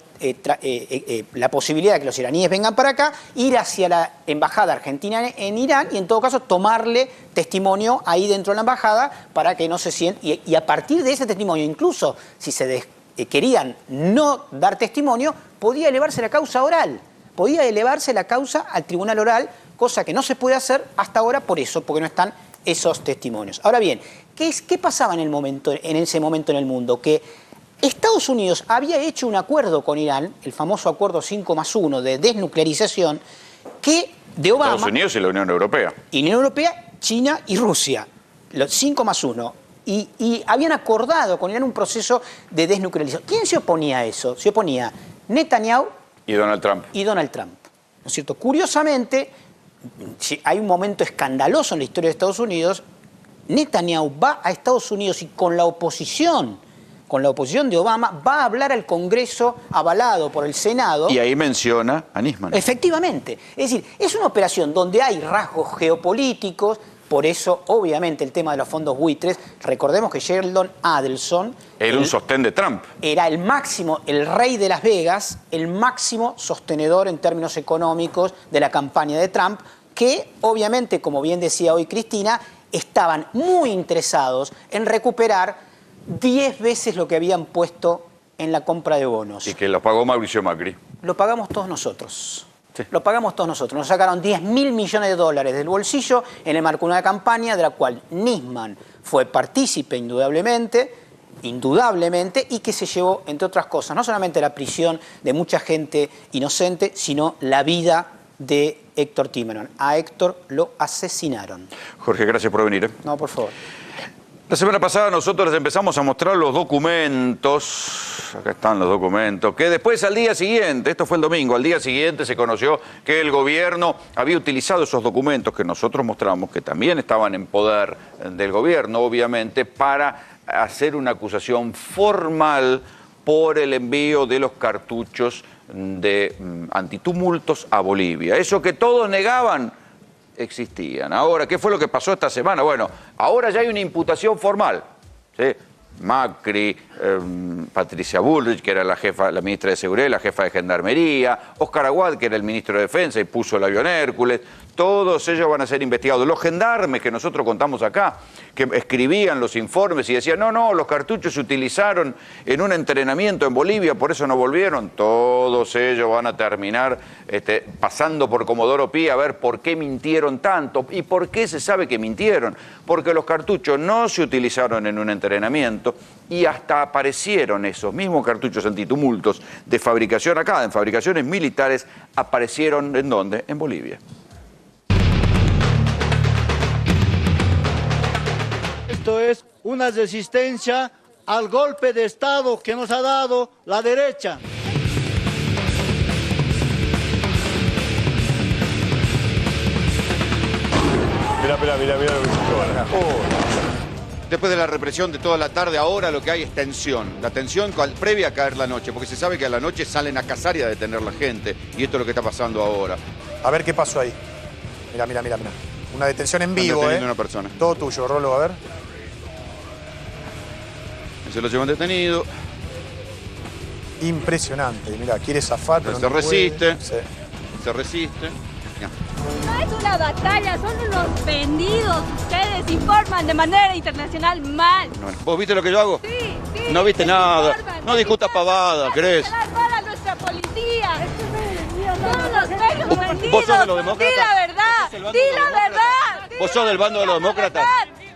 la posibilidad de que los iraníes vengan para acá, ir hacia la embajada argentina en Irán y en todo caso tomarle testimonio ahí dentro de la embajada para que no se sientan. Y a partir de ese testimonio, incluso si se querían no dar testimonio, podía elevarse la causa oral. Podía elevarse la causa al tribunal oral, cosa que no se puede hacer hasta ahora por eso, porque no están esos testimonios. Ahora bien, ¿qué pasaba en ese momento en el mundo? Que Estados Unidos había hecho un acuerdo con Irán, el famoso acuerdo 5+1 de desnuclearización, que de Obama... Estados Unidos y la Unión Europea. Y Unión Europea, China y Rusia, los 5+1. Y habían acordado con Irán un proceso de desnuclearización. ¿Quién se oponía a eso? Se oponía Netanyahu y Donald Trump. ¿No es cierto? Curiosamente, hay un momento escandaloso en la historia de Estados Unidos. Netanyahu va a Estados Unidos y con la oposición de Obama, va a hablar al Congreso avalado por el Senado. Y ahí menciona a Nisman. Efectivamente. Es decir, es una operación donde hay rasgos geopolíticos. Por eso, obviamente, el tema de los fondos buitres, recordemos que Sheldon Adelson... Era un sostén de Trump. Era el máximo, el rey de Las Vegas, el máximo sostenedor en términos económicos de la campaña de Trump, que obviamente, como bien decía hoy Cristina, estaban muy interesados en recuperar 10 veces lo que habían puesto en la compra de bonos. Y que lo pagó Mauricio Macri. Lo pagamos todos nosotros. Sí. Lo pagamos todos nosotros. Nos sacaron 10.000 millones de dólares del bolsillo en el marco de una campaña de la cual Nisman fue partícipe indudablemente, y que se llevó, entre otras cosas, no solamente la prisión de mucha gente inocente, sino la vida de Héctor Timerman. A Héctor lo asesinaron. Jorge, gracias por venir. No, por favor. La semana pasada nosotros les empezamos a mostrar los documentos, acá están los documentos, que después al día siguiente, esto fue el domingo, al día siguiente se conoció que el gobierno había utilizado esos documentos que nosotros mostramos, que también estaban en poder del gobierno, obviamente, para hacer una acusación formal por el envío de los cartuchos de antitumultos a Bolivia. Eso que todos negaban, existían. Ahora, ¿qué fue lo que pasó esta semana? Bueno, ahora ya hay una imputación formal, ¿sí? Macri, Patricia Bullrich, que era la ministra de Seguridad y la jefa de Gendarmería, Oscar Aguad, que era el ministro de Defensa y puso el avión Hércules, todos ellos van a ser investigados. Los gendarmes que nosotros contamos acá, que escribían los informes y decían, no, los cartuchos se utilizaron en un entrenamiento en Bolivia, por eso no volvieron, todos ellos van a terminar pasando por Comodoro Pi a ver por qué mintieron tanto. ¿Y por qué se sabe que mintieron? Porque los cartuchos no se utilizaron en un entrenamiento y hasta aparecieron esos mismos cartuchos antitumultos de fabricación acá, en fabricaciones militares, aparecieron ¿en dónde? En Bolivia. Esto es una resistencia al golpe de Estado que nos ha dado la derecha. Mirá lo que se ahora. Después de la represión de toda la tarde, ahora lo que hay es tensión. La tensión previa a caer la noche, porque se sabe que a la noche salen a cazar y a detener la gente. Y esto es lo que está pasando ahora. A ver qué pasó ahí. Mirá. Una detención en vivo, una persona. Todo tuyo, Rolo, a ver. Se lo llevan detenido. Impresionante. Mirá, quiere zafar, pero se no resiste. Sí. Se resiste. Ya. No es una batalla, son unos vendidos. Ustedes informan de manera internacional mal. ¿Vos viste lo que yo hago? Sí. No viste nada. No discutas pavada, ¿crees? Para nuestra policía. Todos los medios vendidos. ¿Vos sos de los demócratas? Di la verdad. Di la verdad. ¿Vos sos del bando de los demócratas?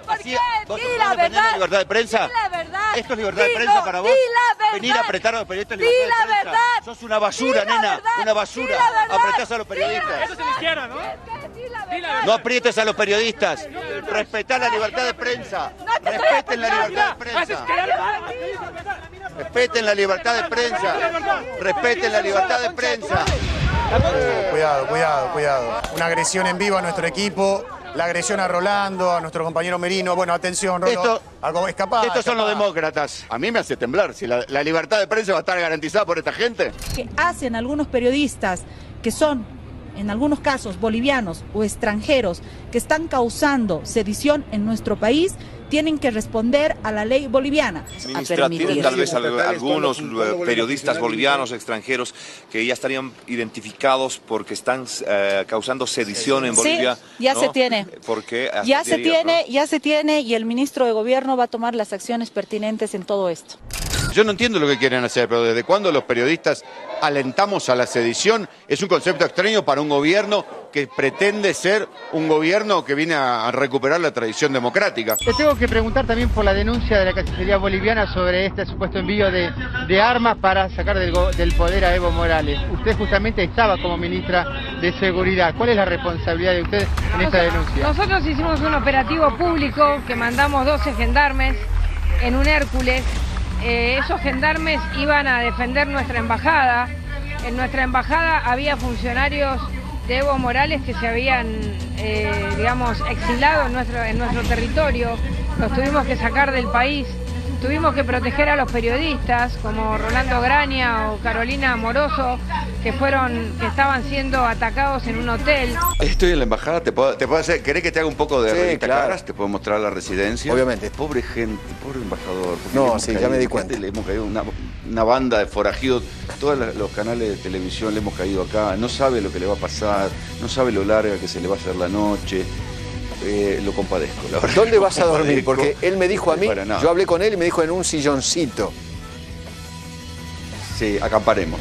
¿Por qué? Di la verdad. ¿La libertad de prensa? Di la verdad. ¿Esto es libertad de prensa para vos? Di la verdad. Venir a apretar a los periodistas, libertad de prensa. Verdad. Sos una basura, nena. Una basura. Apretás a los periodistas. Eso es la izquierda, ¿no? No aprietes a los periodistas. Respetá la libertad de prensa. Respeten la libertad de prensa. Respeten la libertad de prensa. Respeten la libertad de prensa. Cuidado. Una agresión en vivo a nuestro equipo. La agresión a Rolando, a nuestro compañero Merino. Bueno, atención, Rolando. Estos son los demócratas. A mí me hace temblar. Si la libertad de prensa va a estar garantizada por esta gente. Que hacen algunos periodistas que son, en algunos casos, bolivianos o extranjeros, que están causando sedición en nuestro país, tienen que responder a la ley boliviana. Ministra, ¿tienen tal vez algunos periodistas bolivianos extranjeros que ya estarían identificados porque están causando sedición en Bolivia? Sí, ya ¿no? se tiene. Porque ya se tiene y el ministro de Gobierno va a tomar las acciones pertinentes en todo esto. Yo no entiendo lo que quieren hacer, pero ¿desde cuándo los periodistas alentamos a la sedición? Es un concepto extraño para un gobierno que pretende ser un gobierno que viene a recuperar la tradición democrática. Te tengo que preguntar también por la denuncia de la Cancillería boliviana sobre este supuesto envío de armas para sacar del poder a Evo Morales. Usted justamente estaba como ministra de Seguridad. ¿Cuál es la responsabilidad de usted en esta denuncia? Nosotros hicimos un operativo público que mandamos 12 gendarmes en un Hércules. Esos gendarmes iban a defender nuestra embajada. En nuestra embajada había funcionarios de Evo Morales que se habían, exilado en nuestro territorio. Los tuvimos que sacar del país. Tuvimos que proteger a los periodistas como Rolando Graña o Carolina Amoroso, que estaban siendo atacados en un hotel. Estoy en la embajada, ¿te puedo hacer? ¿Querés que te haga un poco de revista caras? ¿Te puedo mostrar la residencia? Obviamente. Pobre gente, pobre embajador. No, sí, ya me di cuenta. Le hemos caído una banda de forajidos. Todos los canales de televisión le hemos caído acá. No sabe lo que le va a pasar, no sabe lo larga que se le va a hacer la noche. lo compadezco, la verdad. ¿Dónde vas a dormir? Porque él me dijo a mí, yo hablé con él y me dijo en un silloncito. Sí, acamparemos.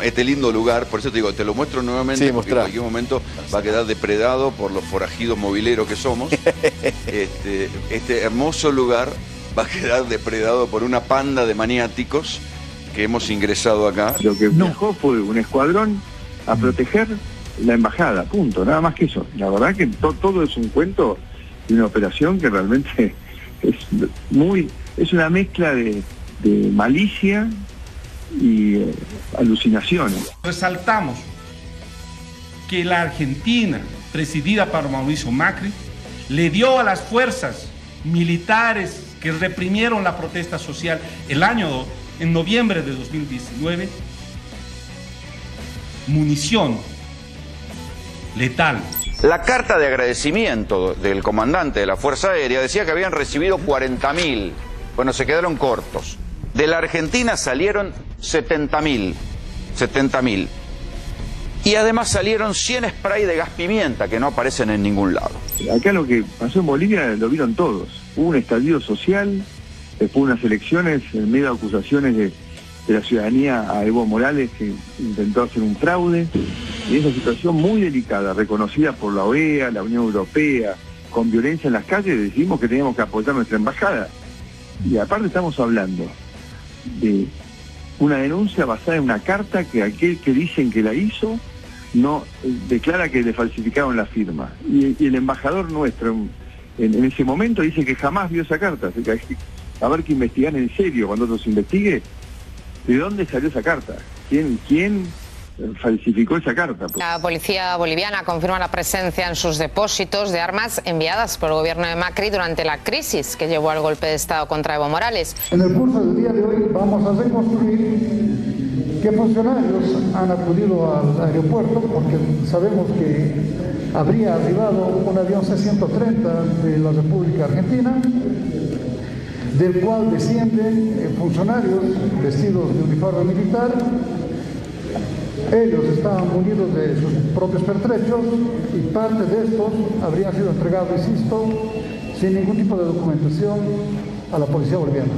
Este lindo lugar, por eso te digo, te lo muestro nuevamente, Sí, porque en cualquier momento va a quedar depredado por los forajidos mobileros que somos. Este hermoso lugar va a quedar depredado por una panda de maniáticos que hemos ingresado acá. Lo que viajó fue un escuadrón a proteger la embajada, punto, nada más que eso. La verdad que todo es un cuento de una operación que realmente es una mezcla de malicia y alucinaciones. Resaltamos que la Argentina, presidida por Mauricio Macri, le dio a las fuerzas militares que reprimieron la protesta social en noviembre de 2019, munición letal. La carta de agradecimiento del comandante de la Fuerza Aérea decía que habían recibido 40.000. Bueno, se quedaron cortos. De la Argentina salieron 70.000. Y además salieron 100 spray de gas pimienta que no aparecen en ningún lado. Acá lo que pasó en Bolivia lo vieron todos. Hubo un estallido social, después unas elecciones en medio de acusaciones de la ciudadanía a Evo Morales, que intentó hacer un fraude. Y esa situación muy delicada, reconocida por la OEA, la Unión Europea, con violencia en las calles, decidimos que teníamos que apoyar nuestra embajada. Y aparte estamos hablando de una denuncia basada en una carta que aquel que dicen que la hizo no declara que le falsificaron la firma. Y el embajador nuestro en ese momento dice que jamás vio esa carta. Así que hay que haber que investigar en serio cuando otro se investigue de dónde salió esa carta, quién falsificó esa carta. La policía boliviana confirma la presencia en sus depósitos de armas enviadas por el gobierno de Macri durante la crisis que llevó al golpe de Estado contra Evo Morales. En el curso del día de hoy vamos a reconstruir qué funcionarios han acudido al aeropuerto, porque sabemos que habría arribado un avión C-130 de la República Argentina, del cual descienden funcionarios vestidos de uniforme militar. Ellos estaban munidos de sus propios pertrechos y parte de estos habrían sido entregados, insisto, sin ningún tipo de documentación a la policía boliviana.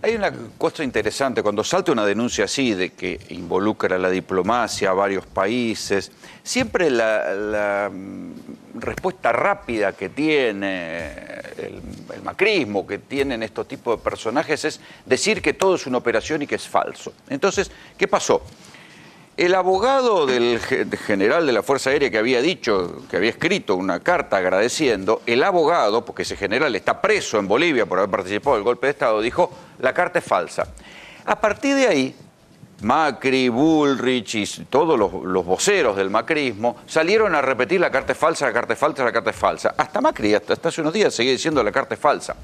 Hay una cosa interesante, cuando salta una denuncia así de que involucra a la diplomacia a varios países, siempre la respuesta rápida que tiene el macrismo, que tienen estos tipos de personajes, es decir que todo es una operación y que es falso. Entonces, ¿qué pasó? El abogado del general de la Fuerza Aérea que había dicho, que había escrito una carta agradeciendo, el abogado, porque ese general está preso en Bolivia por haber participado del golpe de Estado, dijo, la carta es falsa. A partir de ahí, Macri, Bullrich y todos los voceros del macrismo salieron a repetir la carta es falsa, la carta es falsa, la carta es falsa. Hasta Macri, hasta hace unos días, seguía diciendo la carta es falsa.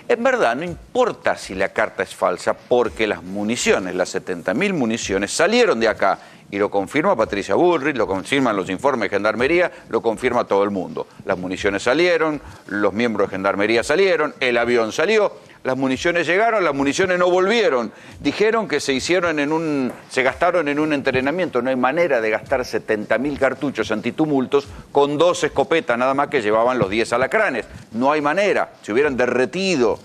En verdad, no importa si la carta es falsa, porque las municiones, las 70.000 municiones, salieron de acá. Y lo confirma Patricia Bullrich, lo confirman los informes de Gendarmería, lo confirma todo el mundo. Las municiones salieron, los miembros de Gendarmería salieron, el avión salió, las municiones llegaron, las municiones no volvieron. Dijeron que se gastaron en un entrenamiento. No hay manera de gastar 70.000 cartuchos antitumultos con 2 escopetas nada más que llevaban los 10 alacranes. No hay manera, se hubieran derretido.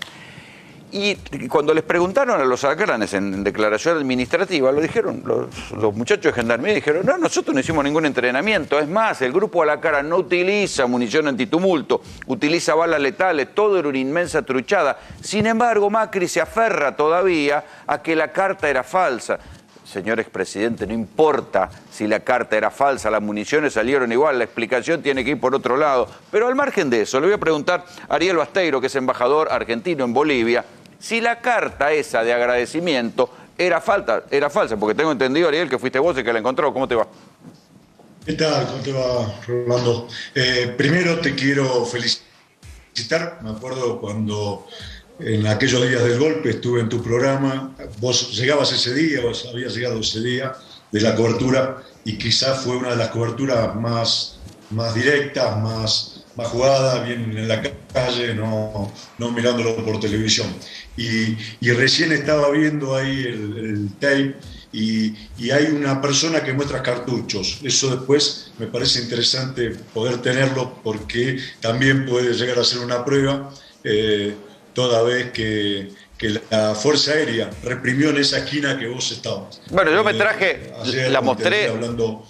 Y cuando les preguntaron a los alacranes en declaración administrativa, lo dijeron, los muchachos de Gendarmería dijeron, no, nosotros no hicimos ningún entrenamiento. Es más, el grupo Alacrán no utiliza munición antitumulto, utiliza balas letales, todo era una inmensa truchada. Sin embargo, Macri se aferra todavía a que la carta era falsa. Señor expresidente, no importa si la carta era falsa, las municiones salieron igual, la explicación tiene que ir por otro lado. Pero al margen de eso, le voy a preguntar a Ariel Basteiro, que es embajador argentino en Bolivia, si la carta esa de agradecimiento era falsa, porque tengo entendido, Ariel, que fuiste vos el que la encontró. ¿Cómo te va? ¿Qué tal? ¿Cómo te va, Rolando? Primero te quiero felicitar. Me acuerdo cuando en aquellos días del golpe estuve en tu programa. Vos llegabas ese día, vos habías llegado ese día de la cobertura y quizás fue una de las coberturas más directas, más jugada, bien en la calle, no mirándolo por televisión. Y recién estaba viendo ahí el tape y hay una persona que muestra cartuchos. Eso después me parece interesante poder tenerlo porque también puede llegar a ser una prueba, toda vez que la Fuerza Aérea reprimió en esa esquina que vos estabas. Bueno, yo me traje, la mostré,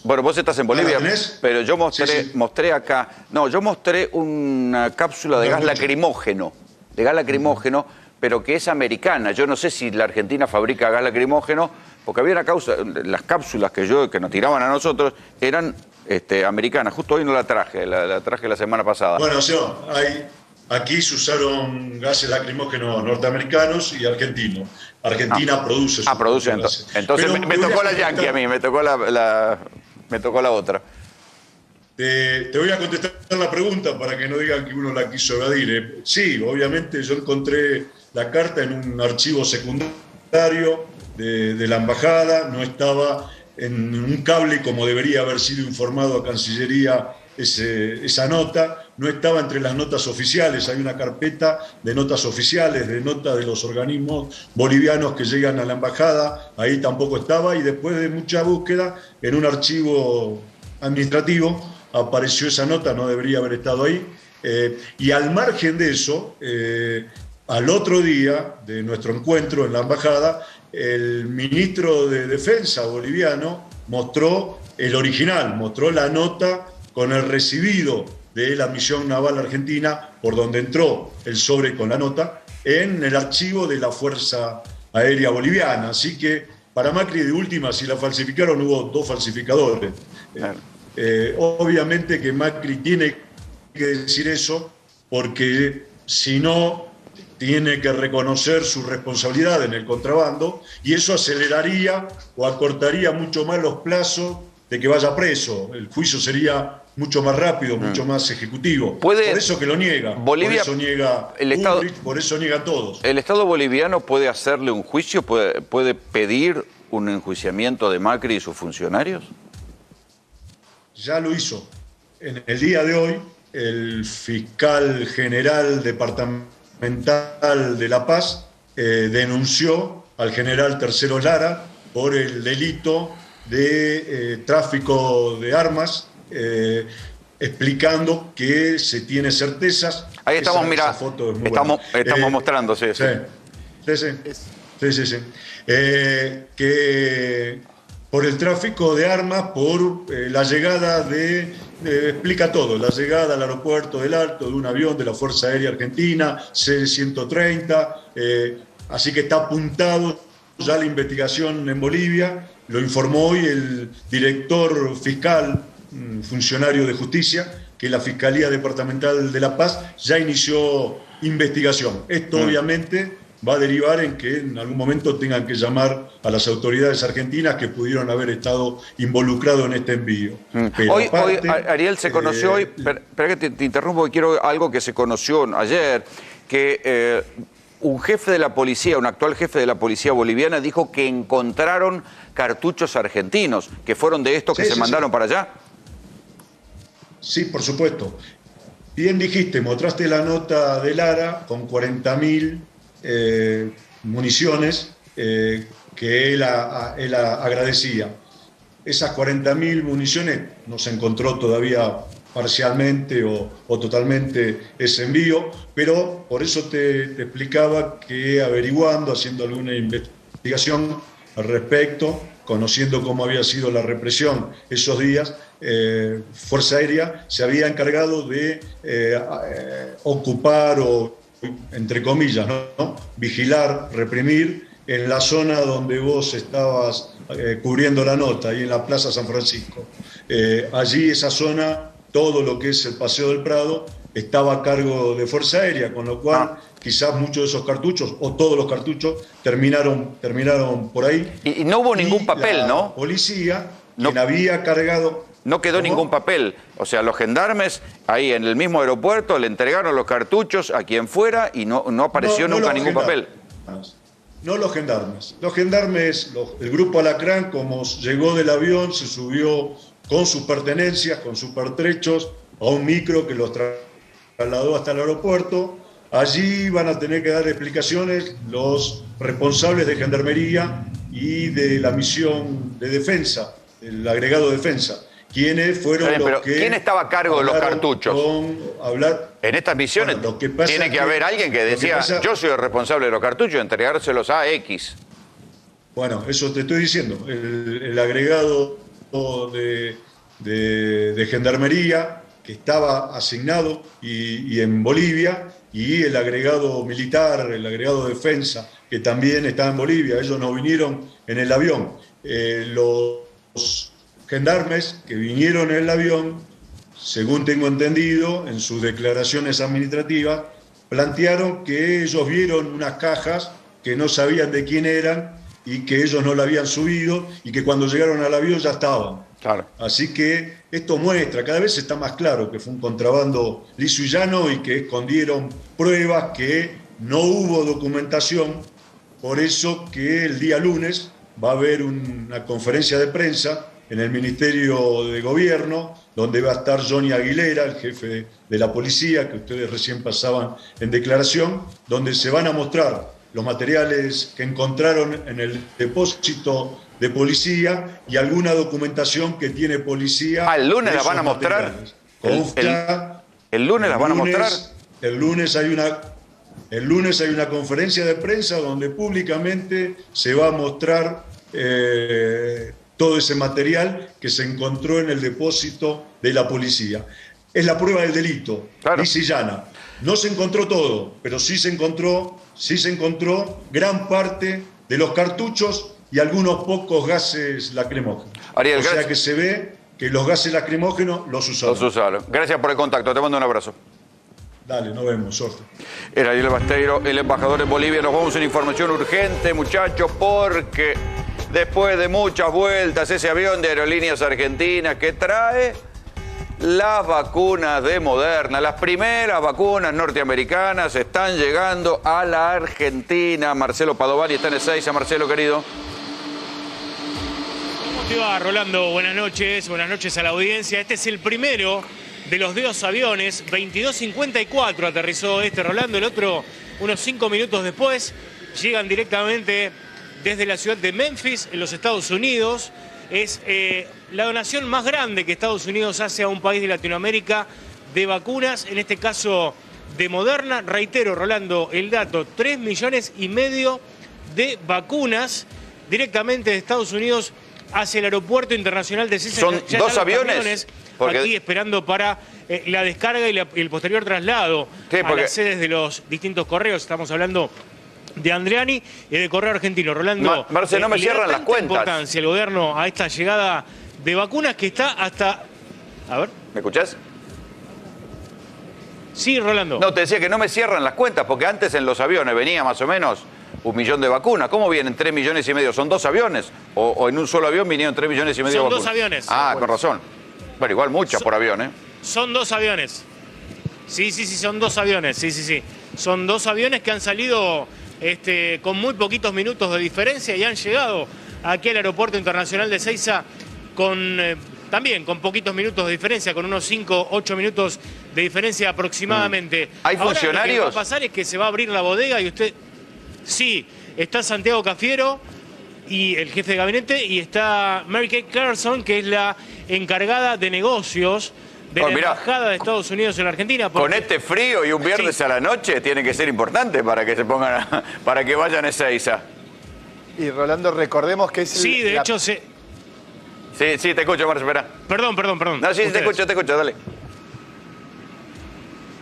bueno, vos estás en Bolivia, pero yo mostré acá, no, yo mostré una cápsula de gas lacrimógeno, pero que es americana. Yo no sé si la Argentina fabrica gas lacrimógeno, porque había una causa, las cápsulas que nos tiraban a nosotros eran americanas. Justo hoy no la traje, la traje la semana pasada. Bueno, aquí se usaron gases lacrimógenos norteamericanos y argentinos. Argentina produce. Produce entonces me tocó la Yankee a mí, me tocó la otra. Te voy a contestar la pregunta para que no digan que uno la quiso evadir. Sí, obviamente yo encontré la carta en un archivo secundario de la embajada, no estaba en un cable como debería haber sido informado a Cancillería esa nota, no estaba entre las notas oficiales. Hay una carpeta de notas oficiales, de notas de los organismos bolivianos que llegan a la embajada, ahí tampoco estaba, y después de mucha búsqueda en un archivo administrativo apareció esa nota, no debería haber estado ahí. Y al margen de eso, al otro día de nuestro encuentro en la embajada, el ministro de Defensa boliviano mostró el original, mostró la nota con el recibido de la misión naval argentina, por donde entró el sobre con la nota, en el archivo de la Fuerza Aérea Boliviana. Así que para Macri, de última, si la falsificaron, hubo dos falsificadores. Obviamente que Macri tiene que decir eso, porque si no, tiene que reconocer su responsabilidad en el contrabando, y eso aceleraría o acortaría mucho más los plazos de que vaya preso. El juicio sería mucho más rápido, mucho más ejecutivo. Por eso que lo niega. Bolivia, por eso niega Ulrich, por eso niegan todos. ¿El Estado boliviano puede hacerle un juicio, puede pedir un enjuiciamiento de Macri y sus funcionarios? Ya lo hizo. En el día de hoy, el fiscal general departamental de La Paz denunció al general Tercero Lara por el delito de tráfico de armas, explicando que se tiene certezas. Ahí estamos, mira, estamos mostrando, sí. Que por el tráfico de armas, por la llegada explica todo, la llegada al aeropuerto del Alto de un avión de la Fuerza Aérea Argentina, C-130, así que está apuntado ya la investigación en Bolivia. Lo informó hoy el director fiscal, funcionario de justicia, que la Fiscalía Departamental de La Paz ya inició investigación. Esto obviamente va a derivar en que en algún momento tengan que llamar a las autoridades argentinas que pudieron haber estado involucrados en este envío. Pero hoy, Ariel, se conoció hoy, espera que te interrumpo, quiero algo que se conoció ayer, que un jefe de la policía, un actual jefe de la policía boliviana, dijo que encontraron cartuchos argentinos, que fueron de estos que se mandaron para allá. Sí, por supuesto. Bien dijiste, mostraste la nota de Lara con 40.000 municiones que él agradecía. Esas 40.000 municiones no se encontró todavía parcialmente o totalmente ese envío, pero por eso te explicaba que averiguando, haciendo alguna investigación al respecto, conociendo cómo había sido la represión esos días, Fuerza Aérea se había encargado de ocupar o, entre comillas, ¿no? Vigilar, reprimir en la zona donde vos estabas cubriendo la nota, ahí en la Plaza San Francisco. Allí esa zona, todo lo que es el Paseo del Prado, estaba a cargo de Fuerza Aérea, con lo cual quizás muchos de esos cartuchos, o todos los cartuchos, terminaron por ahí. Y no hubo ningún papel, ¿no? La policía, quien había cargado... No quedó ningún papel. O sea, los gendarmes ahí en el mismo aeropuerto le entregaron los cartuchos a quien fuera y no apareció nunca ningún papel. No los gendarmes. Los gendarmes, el grupo Alacrán, como llegó del avión, se subió con sus pertenencias, con sus pertrechos, a un micro que los trasladó hasta el aeropuerto. Allí van a tener que dar explicaciones los responsables de Gendarmería y de la misión de defensa, el agregado de defensa. ¿Quiénes fueron los que... ¿Quién estaba a cargo de los cartuchos? En estas misiones tiene que haber alguien que decía, yo soy el responsable de los cartuchos, entregárselos a X. Bueno, eso te estoy diciendo. El agregado de Gendarmería, que estaba asignado y en Bolivia, y el agregado militar, el agregado de defensa, que también estaba en Bolivia. Ellos no vinieron en el avión. Los gendarmes que vinieron en el avión, según tengo entendido, en sus declaraciones administrativas, plantearon que ellos vieron unas cajas que no sabían de quién eran y que ellos no la habían subido y que cuando llegaron al avión ya estaban. Claro. Así que esto muestra, cada vez está más claro que fue un contrabando liso y llano y que escondieron pruebas, que no hubo documentación. Por eso que el día lunes va a haber una conferencia de prensa en el Ministerio de Gobierno, donde va a estar Johnny Aguilera, el jefe de la policía, que ustedes recién pasaban en declaración, donde se van a mostrar los materiales que encontraron en el depósito de policía y alguna documentación que tiene policía. ¿El lunes la van a mostrar? ¿El lunes las van a mostrar? El lunes hay una conferencia de prensa donde públicamente se va a mostrar todo ese material que se encontró en el depósito de la policía. Es la prueba del delito, lisa y llana. No se encontró todo, pero sí se encontró gran parte de los cartuchos y algunos pocos gases lacrimógenos. Ariel, o sea que se ve que los gases lacrimógenos los usaron. Gracias por el contacto, te mando un abrazo. Dale, nos vemos, suerte. Era Ariel Basteiro, el embajador en Bolivia. Nos vamos a una información urgente, muchachos, porque después de muchas vueltas, ese avión de Aerolíneas Argentinas que trae las vacunas de Moderna, las primeras vacunas norteamericanas están llegando a la Argentina. Marcelo Padovani está en Ezeiza. Marcelo, querido. ¿Cómo te va, Rolando? Buenas noches a la audiencia. Este es el primero de los dos aviones. 22:54 aterrizó Rolando, el otro unos 5 minutos después. Llegan directamente desde la ciudad de Memphis, en los Estados Unidos. Es la donación más grande que Estados Unidos hace a un país de Latinoamérica de vacunas, en este caso de Moderna. Reitero, Rolando, el dato, 3,5 millones de vacunas directamente de Estados Unidos hacia el aeropuerto internacional de Ezeiza. ¿Son dos aviones? Porque... aquí esperando para la descarga y el posterior traslado a las sedes de los distintos correos. Estamos hablando de Andriani y de Correo Argentino. Rolando, Marce, no me cierran las cuentas. Importancia el gobierno a esta llegada de vacunas que está hasta... A ver. ¿Me escuchás? Sí, Rolando. No, te decía que no me cierran las cuentas, porque antes en los aviones venía más o menos 1 millón de vacunas. ¿Cómo vienen 3,5 millones? ¿Son 2 aviones? ¿O en un solo avión vinieron 3,5 millones de vacunas? Son 2 aviones. Ah, con razón. Bueno, igual muchas por avión, ¿eh? Son 2 aviones. Sí, son 2 aviones. Sí. Son 2 aviones que han salido con muy poquitos minutos de diferencia y han llegado aquí al Aeropuerto Internacional de Ezeiza también con poquitos minutos de diferencia, con unos 5-8 minutos de diferencia aproximadamente. ¿Hay funcionarios? Ahora, lo que va a pasar es que se va a abrir la bodega y usted... Sí, está Santiago Cafiero, y el jefe de gabinete, y está Mary Kay Carson, que es la encargada de negocios de la Embajada de Estados Unidos en la Argentina. Con este frío y un viernes a la noche tiene que ser importante para que se pongan, para que vayan a Ezeiza. Y Rolando, recordemos que es... Sí, de hecho se... Sí, te escucho, Marce, espera. Perdón. No, sí, te escucho, dale.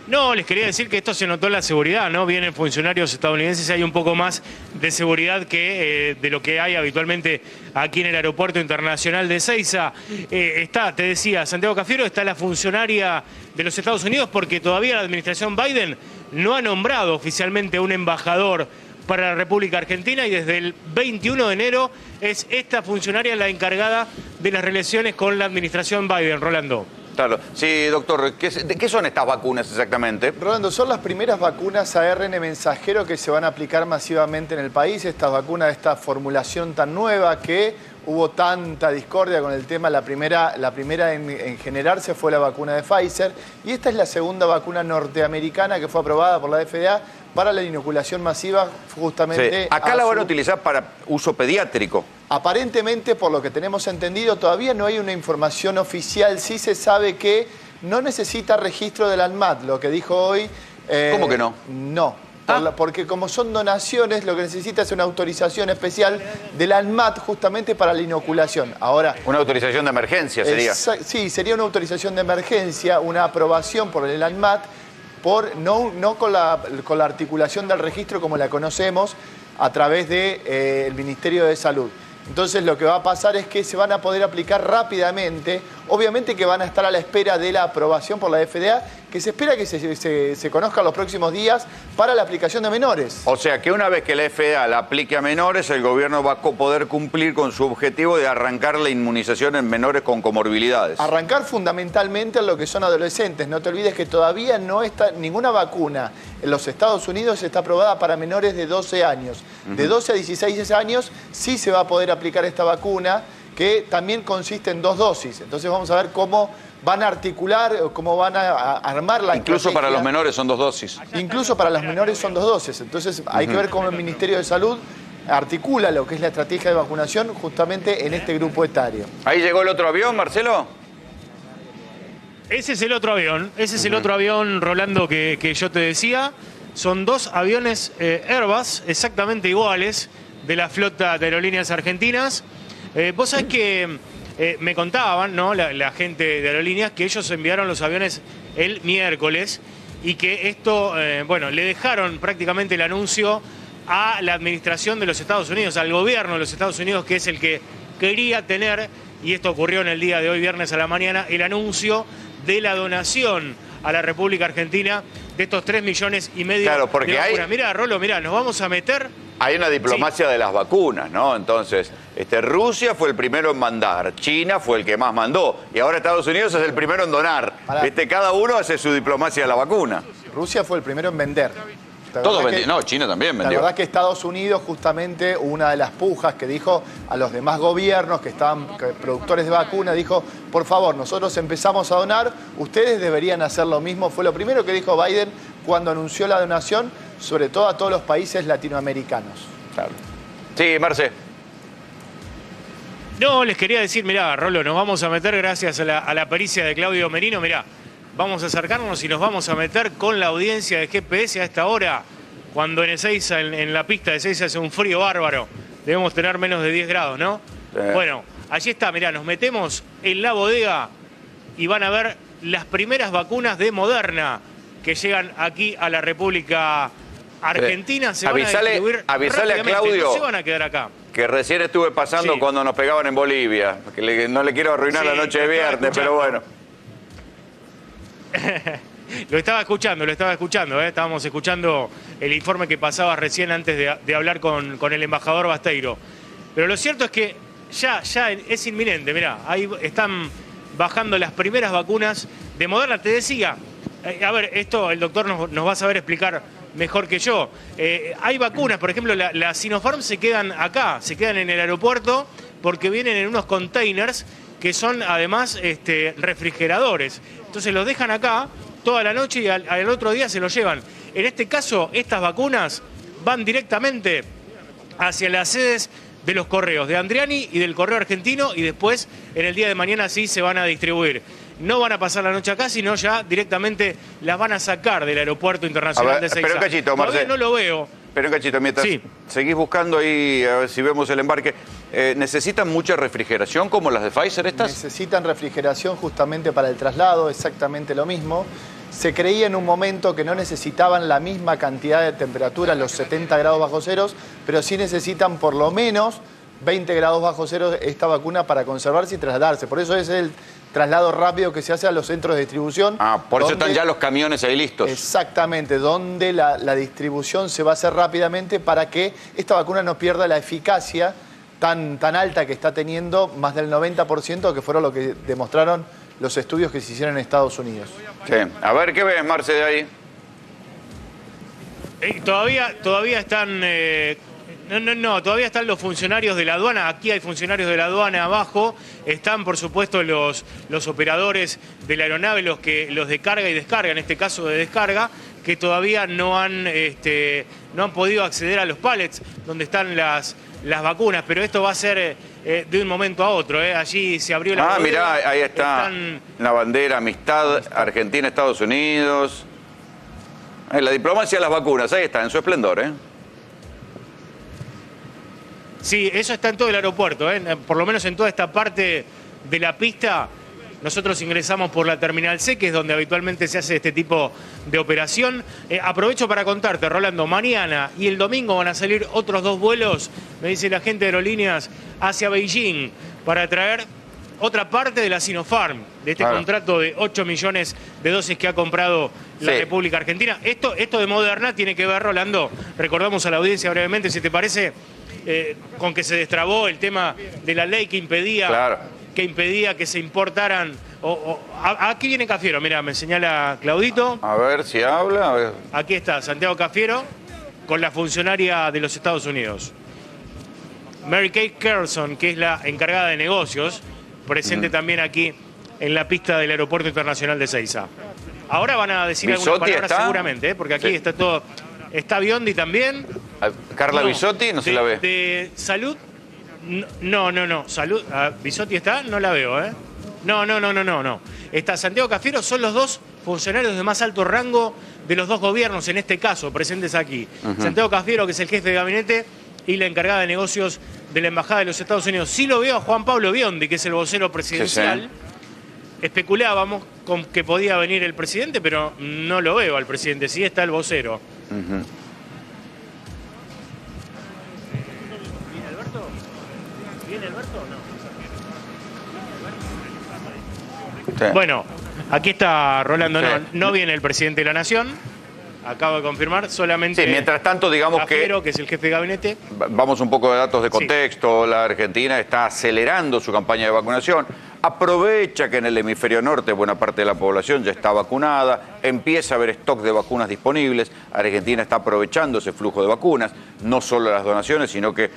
No, les quería decir que esto se notó en la seguridad, ¿no? Vienen funcionarios estadounidenses, hay un poco más de seguridad que de lo que hay habitualmente aquí en el Aeropuerto Internacional de Ezeiza. Está, te decía, Santiago Cafiero, está la funcionaria de los Estados Unidos, porque todavía la administración Biden no ha nombrado oficialmente un embajador para la República Argentina, y desde el 21 de enero es esta funcionaria la encargada de las relaciones con la administración Biden, Rolando. Claro. Sí, doctor, ¿de qué son estas vacunas exactamente? Rolando, son las primeras vacunas ARN mensajero que se van a aplicar masivamente en el país. Estas vacunas de esta formulación tan nueva que hubo tanta discordia con el tema. La primera en generarse fue la vacuna de Pfizer. Y esta es la segunda vacuna norteamericana que fue aprobada por la FDA para la inoculación masiva justamente. Sí. Acá la van a utilizar para uso pediátrico. Aparentemente, por lo que tenemos entendido, todavía no hay una información oficial. Sí se sabe que no necesita registro del ANMAT, lo que dijo hoy. ¿Cómo que no? No, porque como son donaciones, lo que necesita es una autorización especial del ANMAT justamente para la inoculación. Ahora, una autorización de emergencia sería. Sí, sería una autorización de emergencia, una aprobación por el ANMAT, no con la articulación del registro como la conocemos a través del Ministerio de Salud. Entonces lo que va a pasar es que se van a poder aplicar rápidamente, obviamente que van a estar a la espera de la aprobación por la FDA, que se espera que se conozca en los próximos días para la aplicación de menores. O sea que una vez que la FDA la aplique a menores, el gobierno va a poder cumplir con su objetivo de arrancar la inmunización en menores con comorbilidades. Arrancar fundamentalmente en lo que son adolescentes. No te olvides que todavía no está ninguna vacuna en los Estados Unidos está aprobada para menores de 12 años. De 12 a 16 años sí se va a poder aplicar esta vacuna, que también consiste en 2 dosis. Entonces vamos a ver cómo van a articular, cómo van a armar la Incluso estrategia. para los menores son 2 dosis. Incluso para los menores son 2 dosis. Entonces hay que ver cómo el Ministerio de Salud articula lo que es la estrategia de vacunación justamente en este grupo etario. ¿Ahí llegó el otro avión, Marcelo? Ese es el otro avión, el otro avión, Rolando, que yo te decía. Son 2 aviones Airbus exactamente iguales de la flota de aerolíneas argentinas. Vos sabés que me contaban, ¿no?, la gente de aerolíneas, que ellos enviaron los aviones el miércoles y que esto, bueno, le dejaron prácticamente el anuncio a la administración de los Estados Unidos, al gobierno de los Estados Unidos, que es el que quería tener, y esto ocurrió en el día de hoy, viernes a la mañana, el anuncio de la donación a la República Argentina de estos 3,5 millones claro, porque de vacunas. Mirá, Rolo, mirá, nos vamos a meter... Hay una diplomacia de las vacunas, ¿no? Entonces, Rusia fue el primero en mandar, China fue el que más mandó, y ahora Estados Unidos es el primero en donar. Cada uno hace su diplomacia de la vacuna. Rusia fue el primero en vender. Todos vendieron, no, China también vendió. La verdad que Estados Unidos, justamente, una de las pujas que dijo a los demás gobiernos que estaban productores de vacunas, dijo, por favor, nosotros empezamos a donar, ustedes deberían hacer lo mismo. Fue lo primero que dijo Biden cuando anunció la donación, sobre todo a todos los países latinoamericanos. Claro. Sí, Marce. No, les quería decir, mirá, Rolo, nos vamos a meter gracias a la pericia de Claudio Merino, mirá. Vamos a acercarnos y nos vamos a meter con la audiencia de GPS a esta hora, cuando en Ezeiza, en la pista de Ezeiza, hace un frío bárbaro. Debemos tener menos de 10 grados, ¿no? Bueno, allí está, mirá, nos metemos en la bodega y van a ver las primeras vacunas de Moderna que llegan aquí a la República Argentina. Se van a distribuir avisale a Claudio, no se van a quedar acá. Que recién estuve pasando cuando nos pegaban en Bolivia. Que no le quiero arruinar la noche de viernes, pero bueno. Lo estaba escuchando, ¿eh? Estábamos escuchando el informe que pasaba recién antes de hablar con el embajador Basteiro. Pero lo cierto es que ya es inminente, mirá, ahí están bajando las primeras vacunas de Moderna. Te decía, a ver, esto el doctor nos va a saber explicar mejor que yo. Hay vacunas, por ejemplo, la Sinopharm se quedan acá, se quedan en el aeropuerto porque vienen en unos containers que son además refrigeradores. Entonces los dejan acá toda la noche y al otro día se los llevan. En este caso, estas vacunas van directamente hacia las sedes de los correos de Andriani y del Correo Argentino, y después en el día de mañana sí se van a distribuir. No van a pasar la noche acá, sino ya directamente las van a sacar del Aeropuerto Internacional de Ezeiza. Pero un cachito, Marcelo. No lo veo. Pero un cachito, mientras seguís buscando ahí, a ver si vemos el embarque. ¿Necesitan mucha refrigeración como las de Pfizer estas? Necesitan refrigeración justamente para el traslado, exactamente lo mismo. Se creía en un momento que no necesitaban la misma cantidad de temperatura, los 70 grados bajo ceros, pero sí necesitan por lo menos 20 grados bajo cero esta vacuna para conservarse y trasladarse. Por eso es el traslado rápido que se hace a los centros de distribución. Por eso están ya los camiones ahí listos. Exactamente, donde la distribución se va a hacer rápidamente para que esta vacuna no pierda la eficacia tan alta que está teniendo, más del 90%, que fueron lo que demostraron los estudios que se hicieron en Estados Unidos. Sí. A ver, ¿qué ves, Marce, de ahí? Todavía están... todavía están los funcionarios de la aduana. Aquí hay funcionarios de la aduana abajo. Están, por supuesto, los operadores de la aeronave, los de carga y descarga, en este caso de descarga, que todavía no han podido acceder a los pallets donde están las vacunas. Pero esto va a ser de un momento a otro. Allí se abrió la bodega. Mirá, ahí está la bandera, amistad, Argentina, Estados Unidos. La diplomacia de las vacunas, ahí está, en su esplendor, Sí, eso está en todo el aeropuerto, por lo menos en toda esta parte de la pista. Nosotros ingresamos por la Terminal C, que es donde habitualmente se hace este tipo de operación. Aprovecho para contarte, Rolando, mañana y el domingo van a salir otros 2 vuelos, me dice la gente de Aerolíneas, hacia Beijing, para traer otra parte de la Sinopharm, de este contrato de 8 millones de dosis que ha comprado la República Argentina. Esto de Moderna tiene que ver, Rolando, recordamos a la audiencia brevemente, si te parece, con que se destrabó el tema de la ley que impedía que se importaran. Aquí viene Cafiero, mira, me señala Claudito. A ver si habla. A ver. Aquí está Santiago Cafiero con la funcionaria de los Estados Unidos, Mary Kate Carlson, que es la encargada de negocios, presente también aquí en la pista del Aeropuerto Internacional de Ezeiza. Ahora van a decir algunas palabras seguramente, porque aquí está todo. Está Biondi también. Carla Bisotti, no se la ve. De salud, no. Salud, Bisotti está, no la veo, No. Está Santiago Cafiero, son los 2 funcionarios de más alto rango de los 2 gobiernos, en este caso, presentes aquí. Santiago Cafiero, que es el jefe de gabinete, y la encargada de negocios de la Embajada de los Estados Unidos. Sí lo veo a Juan Pablo Biondi, que es el vocero presidencial. Especulábamos con que podía venir el presidente, pero no lo veo al presidente, sí está el vocero. ¿Viene Alberto? ¿Viene Alberto o no? Bueno, aquí está Rolando, no viene el presidente de la Nación. Acabo de confirmar, solamente... Sí, mientras tanto, digamos Cafiero, que es el jefe de gabinete. Vamos un poco de datos de contexto. La Argentina está acelerando su campaña de vacunación. Aprovecha que en el hemisferio norte buena parte de la población ya está vacunada. Empieza a haber stock de vacunas disponibles. Argentina está aprovechando ese flujo de vacunas. No solo las donaciones, sino que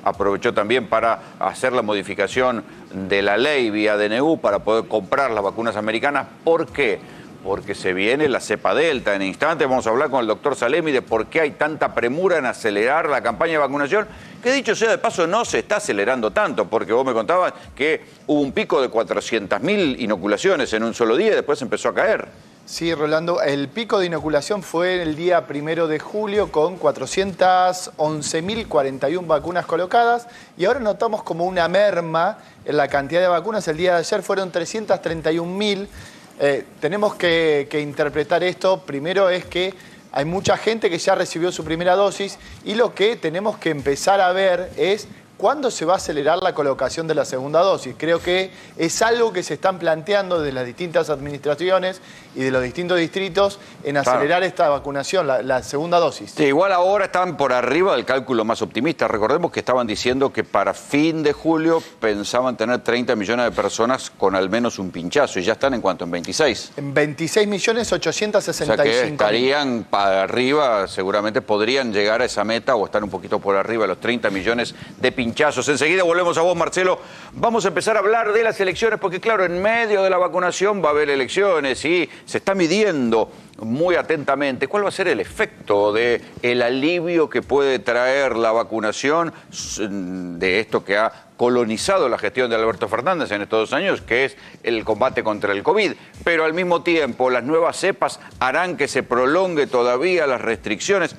aprovechó también para hacer la modificación de la ley vía DNU para poder comprar las vacunas americanas. ¿Por qué? Porque se viene la cepa Delta. En instantes vamos a hablar con el doctor Salemi de por qué hay tanta premura en acelerar la campaña de vacunación, que dicho sea de paso no se está acelerando tanto, porque vos me contabas que hubo un pico de 400.000 inoculaciones en un solo día y después empezó a caer. Sí, Rolando, el pico de inoculación fue el día 1 de julio con 411.041 vacunas colocadas y ahora notamos como una merma en la cantidad de vacunas. El día de ayer fueron 331.000. Tenemos que interpretar esto. Primero es que hay mucha gente que ya recibió su primera dosis y lo que tenemos que empezar a ver es cuándo se va a acelerar la colocación de la segunda dosis. Creo que es algo que se están planteando de las distintas administraciones y de los distintos distritos en acelerar esta vacunación, la segunda dosis. Sí, igual ahora están por arriba del cálculo más optimista. Recordemos que estaban diciendo que para fin de julio pensaban tener 30 millones de personas con al menos un pinchazo. ¿Y ya están en cuánto? ¿En 26? En 26.865.000. O sea que estarían para arriba, seguramente podrían llegar a esa meta o estar un poquito por arriba de los 30 millones de pinchazos. Enseguida volvemos a vos, Marcelo. Vamos a empezar a hablar de las elecciones, porque claro, en medio de la vacunación va a haber elecciones y se está midiendo muy atentamente cuál va a ser el efecto del alivio que puede traer la vacunación de esto que ha colonizado la gestión de Alberto Fernández en estos 2 años, que es el combate contra el COVID. Pero al mismo tiempo, las nuevas cepas harán que se prolongue todavía las restricciones.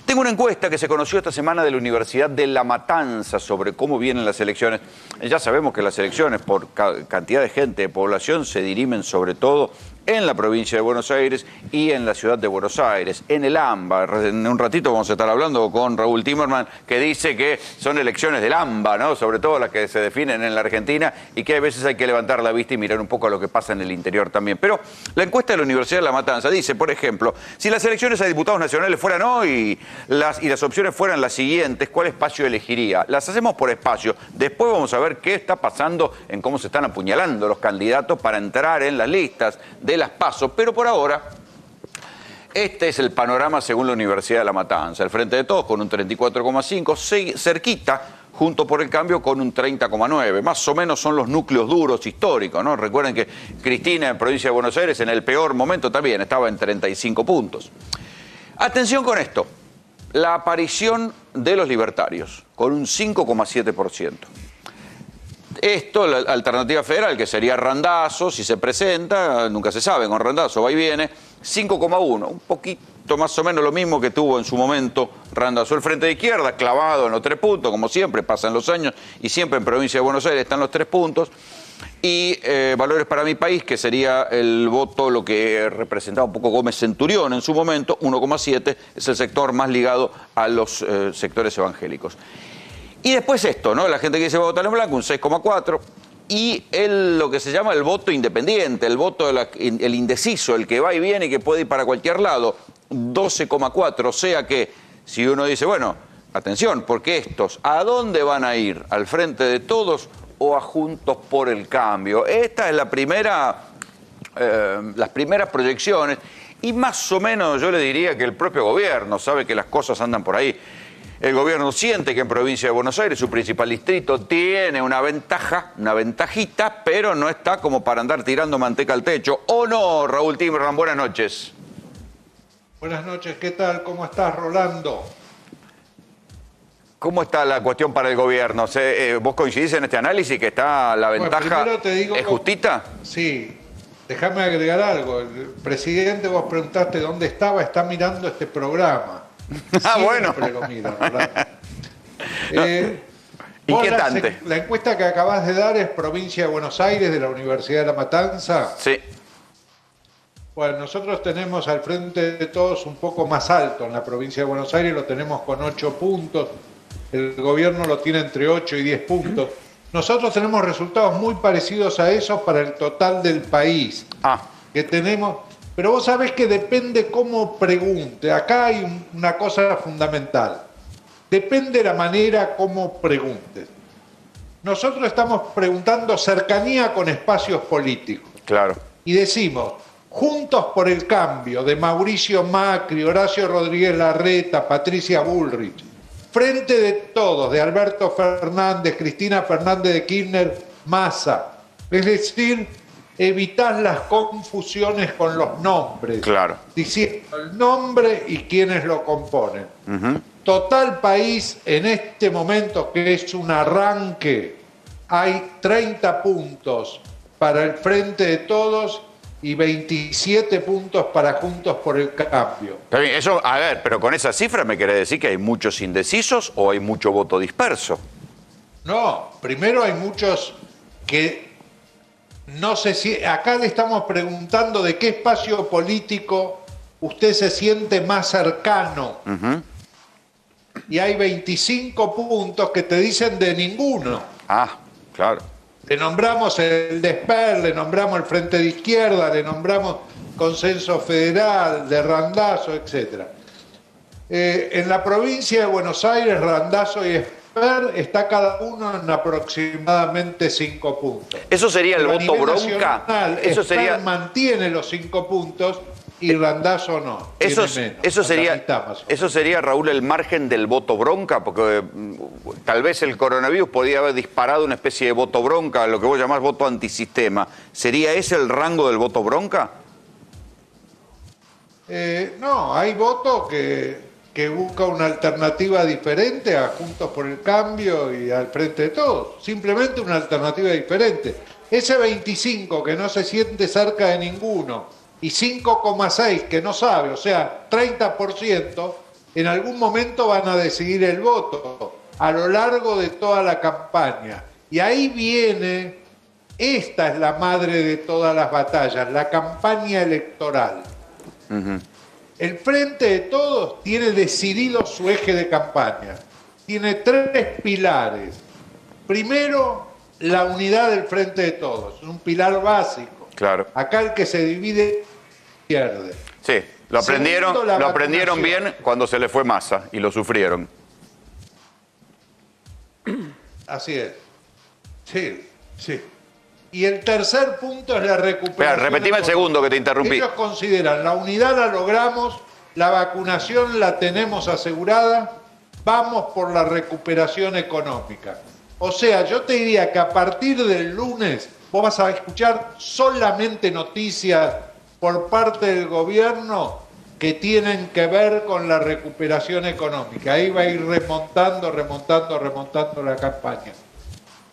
Tengo una encuesta que se conoció esta semana de la Universidad de La Matanza sobre cómo vienen las elecciones. Ya sabemos que las elecciones, por cantidad de gente, de población, se dirimen sobre todo en la provincia de Buenos Aires y en la ciudad de Buenos Aires, en el AMBA. En un ratito vamos a estar hablando con Raúl Timerman, que dice que son elecciones del AMBA, ¿no? Sobre todo las que se definen en la Argentina, y que a veces hay que levantar la vista y mirar un poco a lo que pasa en el interior también. Pero la encuesta de la Universidad de La Matanza dice, por ejemplo, si las elecciones a diputados nacionales fueran hoy y las opciones fueran las siguientes, ¿cuál espacio elegiría? Las hacemos por espacio. Después vamos a ver qué está pasando en cómo se están apuñalando los candidatos para entrar en las listas de las PASO. Pero por ahora, este es el panorama según la Universidad de La Matanza. El Frente de Todos con un 34,5, cerquita, Juntos por el Cambio con un 30,9. Más o menos son los núcleos duros históricos, ¿no? Recuerden que Cristina en provincia de Buenos Aires en el peor momento también estaba en 35 puntos. Atención con esto. La aparición de los libertarios con un 5,7%. Esto, la alternativa federal, que sería Randazzo, si se presenta, nunca se sabe, con Randazzo va y viene, 5,1, un poquito más o menos lo mismo que tuvo en su momento Randazzo. El Frente de Izquierda, clavado en los 3 puntos, como siempre, pasan los años, y siempre en provincia de Buenos Aires están los 3 puntos. Y Valores para mi País, que sería el voto, lo que representaba un poco Gómez Centurión en su momento, 1,7, es el sector más ligado a los sectores evangélicos. Y después esto, ¿no? La gente que dice va a votar en blanco, un 6,4. Y lo que se llama el voto independiente, el voto el indeciso, el que va y viene y que puede ir para cualquier lado, 12,4. O sea que si uno dice, bueno, atención, porque estos, ¿a dónde van a ir? ¿Al Frente de Todos o a Juntos por el Cambio? Esta es las primeras proyecciones. Y más o menos yo le diría que el propio gobierno sabe que las cosas andan por ahí. El gobierno siente que en provincia de Buenos Aires, su principal distrito, tiene una ventaja, una ventajita, pero no está como para andar tirando manteca al techo. ¿O no, Raúl Timerman? Buenas noches. Buenas noches, ¿qué tal? ¿Cómo estás, Rolando? ¿Cómo está la cuestión para el gobierno? ¿Vos coincidís en este análisis que está la ventaja es justita? Sí. Déjame agregar algo. El presidente, vos preguntaste dónde estaba, está mirando este programa. Bueno. Lo mira, inquietante. La encuesta que acabas de dar es provincia de Buenos Aires, de la Universidad de La Matanza. Sí. Bueno, nosotros tenemos al Frente de Todos un poco más alto en la provincia de Buenos Aires, lo tenemos con 8 puntos, el gobierno lo tiene entre 8 y 10 puntos. Nosotros tenemos resultados muy parecidos a esos para el total del país. Que tenemos, pero vos sabés que depende cómo pregunte. Acá hay una cosa fundamental. Depende de la manera como preguntes. Nosotros estamos preguntando cercanía con espacios políticos. Claro. Y decimos, Juntos por el Cambio, de Mauricio Macri, Horacio Rodríguez Larreta, Patricia Bullrich. Frente de Todos, de Alberto Fernández, Cristina Fernández de Kirchner, Massa. Es decir, evitar las confusiones con los nombres. Claro. Diciendo el nombre y quienes lo componen. Total país, en este momento que es un arranque, hay 30 puntos para el Frente de Todos y 27 puntos para Juntos por el Cambio. Está bien, eso, a ver, pero con esa cifra me quiere decir que hay muchos indecisos o hay mucho voto disperso. No, primero hay muchos que no sé si... Acá le estamos preguntando de qué espacio político usted se siente más cercano. Y hay 25 puntos que te dicen de ninguno. Ah, claro. Le nombramos el DESPER, le nombramos el Frente de Izquierda, le nombramos Consenso Federal, de Randazzo, etc. En la provincia de Buenos Aires, Randazzo y DESPER está cada uno en aproximadamente 5 puntos. ¿Eso sería el voto bronca? Nacional, Eso sería... mantiene los 5 puntos y Randazzo no. Eso sería, Raúl, el margen del voto bronca, porque tal vez el coronavirus podría haber disparado una especie de voto bronca, lo que vos llamás voto antisistema. ¿Sería ese el rango del voto bronca? No, hay voto que busca una alternativa diferente a Juntos por el Cambio y al Frente de Todos. Simplemente una alternativa diferente. Ese 25 que no se siente cerca de ninguno y 5,6 que no sabe, o sea, 30%, en algún momento van a decidir el voto a lo largo de toda la campaña. Y ahí viene Esta es la madre de todas las batallas, la campaña electoral. El Frente de Todos tiene decidido su eje de campaña. Tiene 3 pilares. Primero, la unidad del Frente de Todos. Es un pilar básico. Claro. Acá el que se divide pierde. Sí, lo aprendieron, Segundo, lo aprendieron bien cuando se le fue Massa y lo sufrieron. Así es. Sí, sí. Y el tercer punto es la recuperación. Espera, repetime el segundo que te interrumpí. Ellos consideran la unidad la logramos, la vacunación la tenemos asegurada, vamos por la recuperación económica. O sea, yo te diría que a partir del lunes vos vas a escuchar solamente noticias por parte del gobierno que tienen que ver con la recuperación económica. Ahí va a ir remontando la campaña.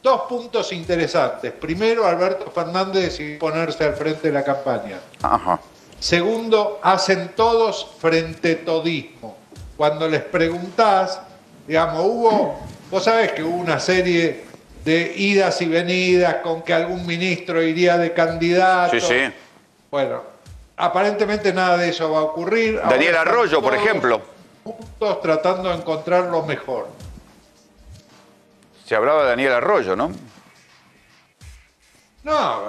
2 puntos interesantes. Primero, Alberto Fernández decidió ponerse al frente de la campaña. Ajá. Segundo, hacen todos frente todismo. Cuando les preguntás, digamos, vos sabés que hubo una serie de idas y venidas con que algún ministro iría de candidato. Sí, sí. Bueno, aparentemente nada de eso va a ocurrir. Daniel Arroyo, por ejemplo. Juntos tratando de encontrar lo mejor. Se hablaba de Daniel Arroyo, ¿no? No,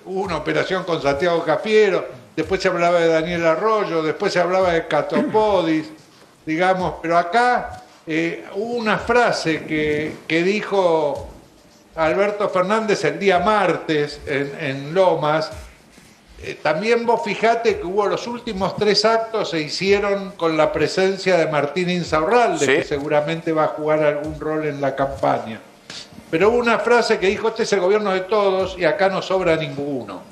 hubo una operación con Santiago Cafiero, después se hablaba de Daniel Arroyo, después se hablaba de Catopodis, digamos, pero acá hubo una frase que dijo Alberto Fernández el día martes en Lomas. También vos fijate que hubo los últimos 3 actos se hicieron con la presencia de Martín Insaurralde, ¿sí? Que seguramente va a jugar algún rol en la campaña. Pero hubo una frase que dijo, este es el gobierno de todos y acá no sobra ninguno.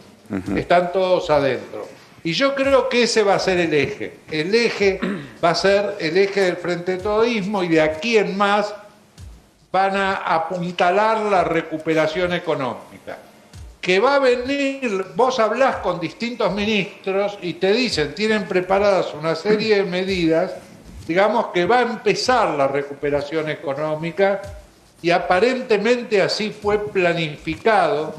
Están todos adentro. Y yo creo que ese va a ser el eje. El eje va a ser el eje del Frente Todismo y de aquí en más van a apuntalar la recuperación económica. Que va a venir, vos hablás con distintos ministros y te dicen, tienen preparadas una serie de medidas, digamos que va a empezar la recuperación económica y aparentemente así fue planificado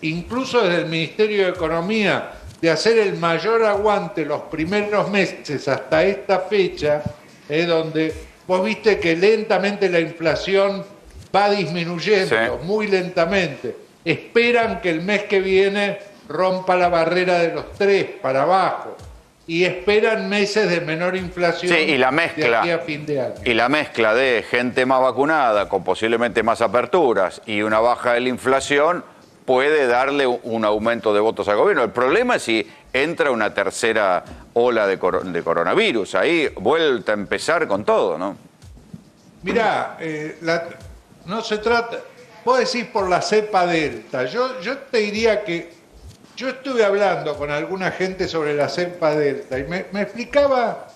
incluso desde el Ministerio de Economía, de hacer el mayor aguante los primeros meses hasta esta fecha, donde vos viste que lentamente la inflación va disminuyendo, sí, muy lentamente. Esperan que el mes que viene rompa la barrera de los 3 para abajo y esperan meses de menor inflación, sí, y la mezcla, de aquí a fin de año. Y la mezcla de gente más vacunada con posiblemente más aperturas y una baja de la inflación puede darle un aumento de votos al gobierno. El problema es si entra una tercera ola de coronavirus. Ahí vuelta a empezar con todo, ¿no? Mirá, no se trata... Vos decís por la cepa delta. Yo te diría que yo estuve hablando con alguna gente sobre la cepa delta y me explicaba,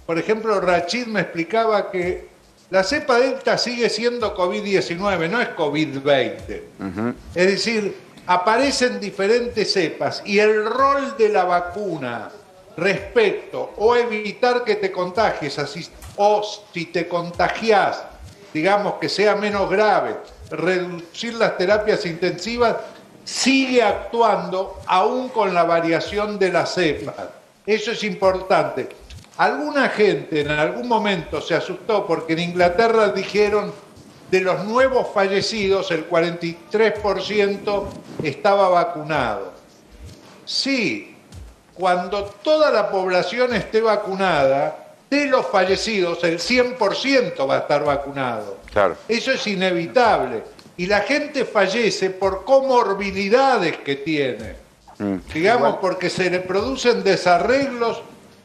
por ejemplo, Rachid me explicaba que la cepa delta sigue siendo COVID-19, no es COVID-20. Es decir, aparecen diferentes cepas y el rol de la vacuna respecto o evitar que te contagies, o si te contagiás, digamos que sea menos grave, reducir las terapias intensivas, sigue actuando aún con la variación de la cepa. Eso es importante. Alguna gente en algún momento se asustó porque en Inglaterra dijeron de los nuevos fallecidos el 43% estaba vacunado. Sí, cuando toda la población esté vacunada, de los fallecidos el 100% va a estar vacunado. Claro. Eso es inevitable. Y la gente fallece por comorbilidades que tiene. Digamos, porque se le producen desarreglos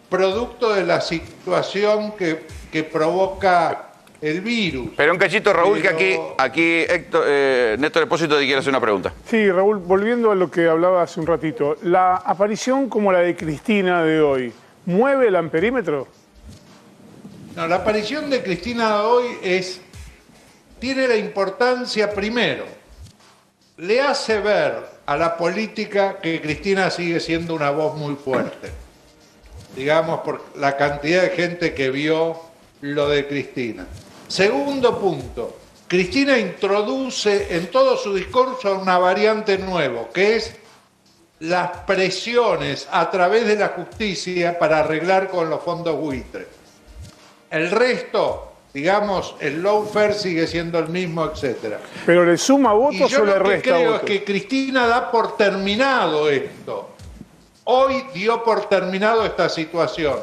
producto de la situación que provoca el virus. Pero un cachito, Raúl, que aquí Héctor, Néstor Espósito te quiere hacer una pregunta. Sí, Raúl, volviendo a lo que hablaba hace un ratito, ¿la aparición como la de Cristina de hoy mueve el amperímetro? No, la aparición de Cristina de hoy tiene la importancia, primero, le hace ver a la política que Cristina sigue siendo una voz muy fuerte. Digamos, por la cantidad de gente que vio lo de Cristina. Segundo punto, Cristina introduce en todo su discurso una variante nueva, que es las presiones a través de la justicia para arreglar con los fondos buitres. El resto, digamos, el lawfare sigue siendo el mismo, etcétera. ¿Pero le suma votos o le resta votos? Yo lo que creo es que Cristina da por terminado esto. Hoy dio por terminado esta situación.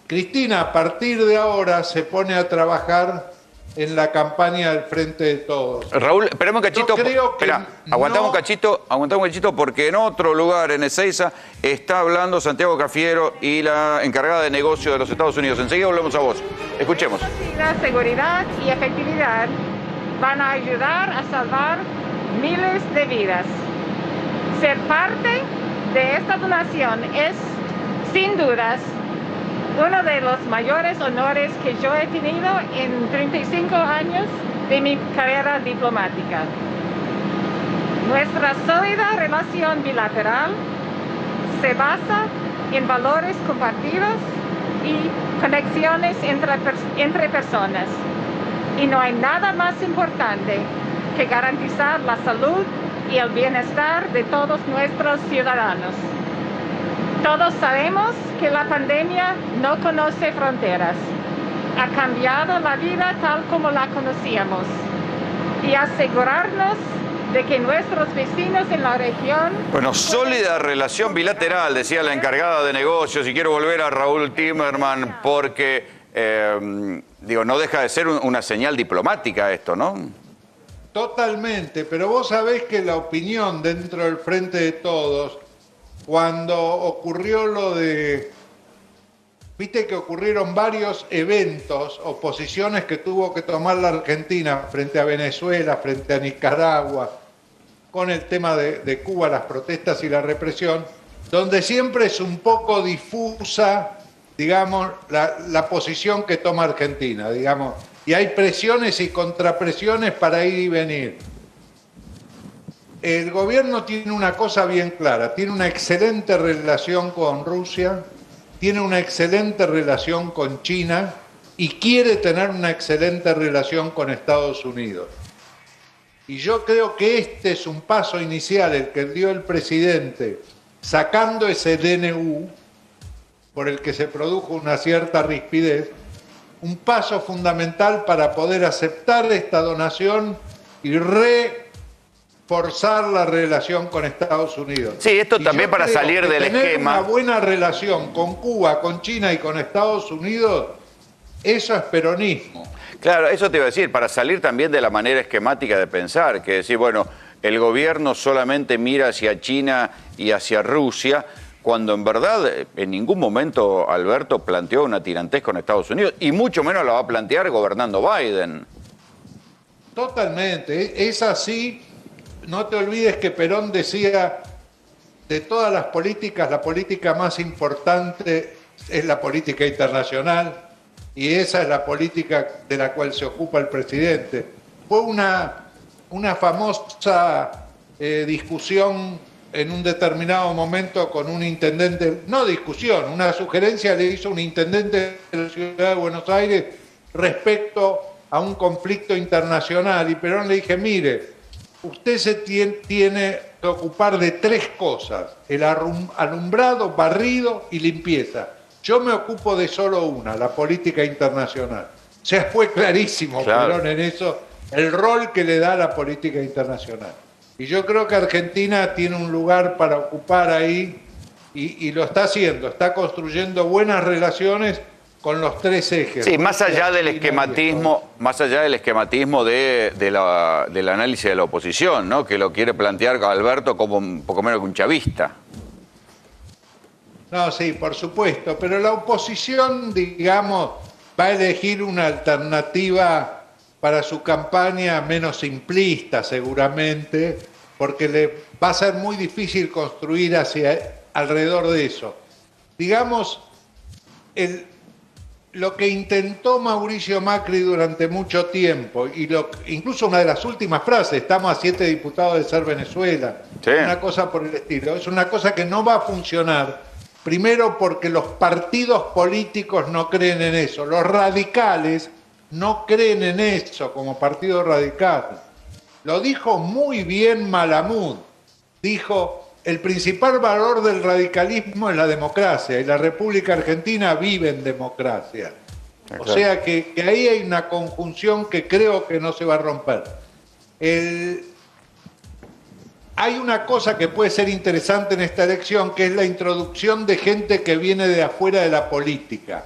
Cristina, a partir de ahora, se pone a trabajar en la campaña del Frente de Todos. Raúl, esperemos un cachito. Espera, aguantamos un cachito porque en otro lugar, en Ezeiza, está hablando Santiago Cafiero y la encargada de negocio de los Estados Unidos. Enseguida volvemos a vos. Escuchemos. La seguridad y efectividad van a ayudar a salvar miles de vidas. Ser parte de esta donación es, sin dudas, uno de los mayores honores que yo he tenido en 35 años de mi carrera diplomática. Nuestra sólida relación bilateral se basa en valores compartidos y conexiones entre personas. Y no hay nada más importante que garantizar la salud y el bienestar de todos nuestros ciudadanos. Todos sabemos que la pandemia no conoce fronteras. Ha cambiado la vida tal como la conocíamos. Y asegurarnos de que nuestros vecinos en la región... Bueno, sólida relación bilateral, decía la encargada de negocios. Y quiero volver a Raúl Timerman porque, no deja de ser una señal diplomática esto, ¿no? Totalmente, pero vos sabés que la opinión dentro del Frente de Todos... Cuando ocurrió lo de... Viste que ocurrieron varios eventos o posiciones que tuvo que tomar la Argentina frente a Venezuela, frente a Nicaragua, con el tema de Cuba, las protestas y la represión, donde siempre es un poco difusa, digamos, la posición que toma Argentina, digamos, y hay presiones y contrapresiones para ir y venir. El gobierno tiene una cosa bien clara, tiene una excelente relación con Rusia, tiene una excelente relación con China y quiere tener una excelente relación con Estados Unidos. Y yo creo que este es un paso inicial, el que dio el presidente, sacando ese DNU, por el que se produjo una cierta rispidez, un paso fundamental para poder aceptar esta donación y forzar la relación con Estados Unidos. Sí, esto también para salir del esquema. Tener una buena relación con Cuba, con China y con Estados Unidos, eso es peronismo. Claro, eso te iba a decir, para salir también de la manera esquemática de pensar, que decir, bueno, el gobierno solamente mira hacia China y hacia Rusia, cuando en verdad en ningún momento Alberto planteó una tirantez con Estados Unidos, y mucho menos la va a plantear gobernando Biden. Totalmente, es así. No te olvides que Perón decía, de todas las políticas, la política más importante es la política internacional y esa es la política de la cual se ocupa el presidente. Fue una famosa discusión en un determinado momento con un intendente, no discusión, una sugerencia le hizo un intendente de la ciudad de Buenos Aires respecto a un conflicto internacional y Perón le dije, mire, usted se tiene que ocupar de tres cosas, el alumbrado, barrido y limpieza. Yo me ocupo de solo una, la política internacional. O sea, fue clarísimo, claro, Perón, en eso, el rol que le da la política internacional. Y yo creo que Argentina tiene un lugar para ocupar ahí y lo está haciendo, está construyendo buenas relaciones con los tres ejes. Sí, más allá del esquematismo, del análisis de la oposición, ¿no? Que lo quiere plantear Alberto como un poco menos que un chavista. No, sí, por supuesto, pero la oposición, digamos, va a elegir una alternativa para su campaña menos simplista, seguramente, porque le va a ser muy difícil construir alrededor de eso. Digamos, lo que intentó Mauricio Macri durante mucho tiempo, y incluso una de las últimas frases, estamos a 7 diputados de ser Venezuela, sí, una cosa por el estilo, es una cosa que no va a funcionar, primero porque los partidos políticos no creen en eso, los radicales no creen en eso como partido radical. Lo dijo muy bien Malamud. Dijo, el principal valor del radicalismo es la democracia y la República Argentina vive en democracia. O sea que ahí hay una conjunción que creo que no se va a romper. Hay una cosa que puede ser interesante en esta elección, que es la introducción de gente que viene de afuera de la política.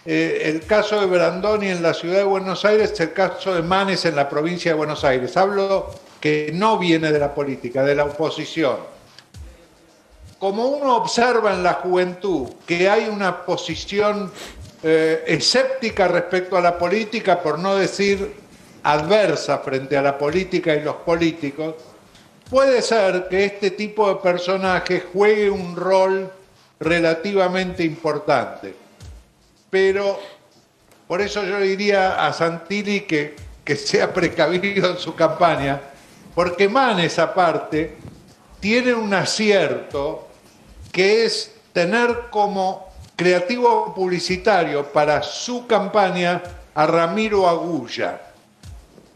El caso de Brandoni en la ciudad de Buenos Aires, el caso de Manes en la provincia de Buenos Aires. Hablo que no viene de la política, de la oposición. Como uno observa en la juventud que hay una posición escéptica respecto a la política, por no decir adversa frente a la política y los políticos, puede ser que este tipo de personajes juegue un rol relativamente importante. Pero por eso yo diría a Santilli que sea precavido en su campaña, porque Manes aparte tiene un acierto que es tener como creativo publicitario para su campaña a Ramiro Agulla.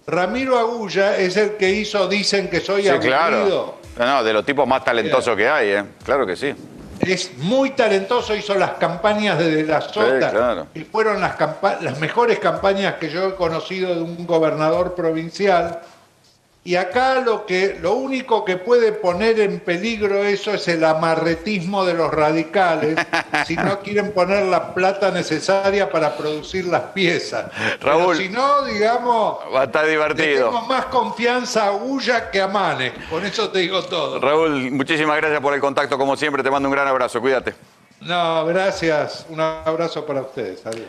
Ramiro Agulla es el que hizo Dicen que soy aburrido. Claro. No, de los tipos más talentosos que hay, claro que sí. Es muy talentoso, hizo las campañas de la Sota, claro. Y fueron las mejores campañas que yo he conocido de un gobernador provincial. Y acá lo único que puede poner en peligro eso es el amarretismo de los radicales, si no quieren poner la plata necesaria para producir las piezas. Raúl, pero si no, digamos, va a estar divertido. Tengo más confianza a Agulla que a Manes, con eso te digo todo. Raúl, muchísimas gracias por el contacto, como siempre, te mando un gran abrazo, cuídate. No, gracias, un abrazo para ustedes, adiós.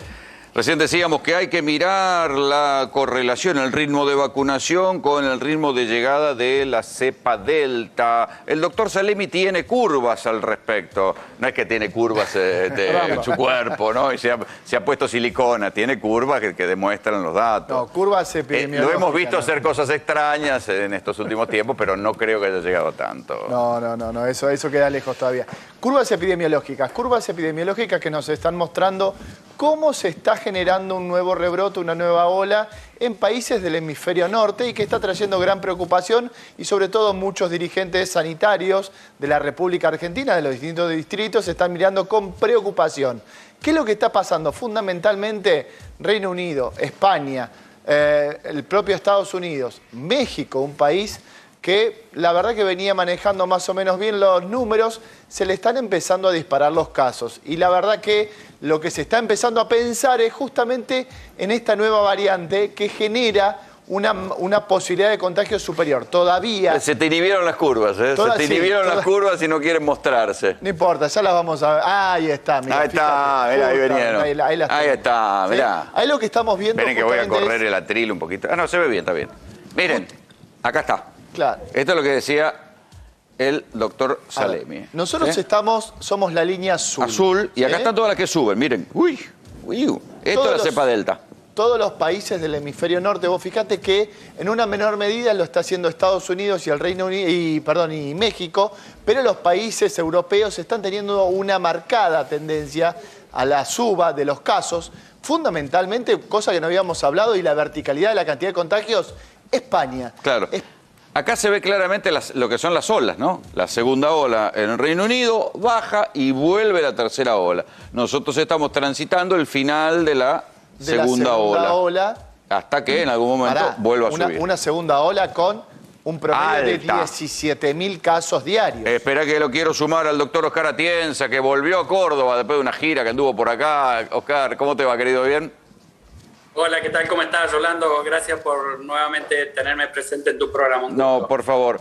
Recién decíamos que hay que mirar la correlación, el ritmo de vacunación con el ritmo de llegada de la cepa Delta. El doctor Salemi tiene curvas al respecto. No es que tiene curvas en su cuerpo, ¿no? Y se ha puesto silicona. Tiene curvas que demuestran los datos. No, curvas epidemiológicas. Lo hemos visto hacer cosas extrañas en estos últimos tiempos, pero no creo que haya llegado tanto. No, eso queda lejos todavía. Curvas epidemiológicas que nos están mostrando cómo se está generando un nuevo rebrote, una nueva ola en países del hemisferio norte y que está trayendo gran preocupación y sobre todo muchos dirigentes sanitarios de la República Argentina, de los distintos distritos, se están mirando con preocupación. ¿Qué es lo que está pasando? Fundamentalmente Reino Unido, España, el propio Estados Unidos, México, un país que la verdad que venía manejando más o menos bien los números, se le están empezando a disparar los casos. Y la verdad que lo que se está empezando a pensar es justamente en esta nueva variante que genera una posibilidad de contagio superior. Todavía... Se te inhibieron las curvas, ¿eh? Se te inhibieron las curvas y no quieren mostrarse. No importa, ya las vamos a ver. Ahí está, mira. Ahí está, mirá, ahí vinieron. Ahí está, mirá. ¿Sí? Ahí lo que estamos viendo... Miren que voy a correr el atril un poquito. Ah, no, se ve bien, está bien. Miren, acá está. Claro. Esto es lo que decía el doctor Salemi. Nosotros somos la línea azul. Azul, y acá están todas las que suben, miren. Esto es la cepa Delta. Todos los países del hemisferio norte, vos fíjate que en una menor medida lo está haciendo Estados Unidos y el Reino Unido, y México, pero los países europeos están teniendo una marcada tendencia a la suba de los casos, fundamentalmente, cosa que no habíamos hablado, y la verticalidad de la cantidad de contagios, España. Claro. Acá se ve claramente lo que son las olas, ¿no? La segunda ola en el Reino Unido baja y vuelve la tercera ola. Nosotros estamos transitando el final de la segunda ola. Hasta que en algún momento vuelva a subir. Una segunda ola con un promedio de 17.000 casos diarios. Espera que lo quiero sumar al doctor Oscar Atienza, que volvió a Córdoba después de una gira que anduvo por acá. Oscar, ¿cómo te va, querido? ¿Bien? Hola, ¿qué tal? ¿Cómo estás, Rolando? Gracias por nuevamente tenerme presente en tu programa. No, por favor.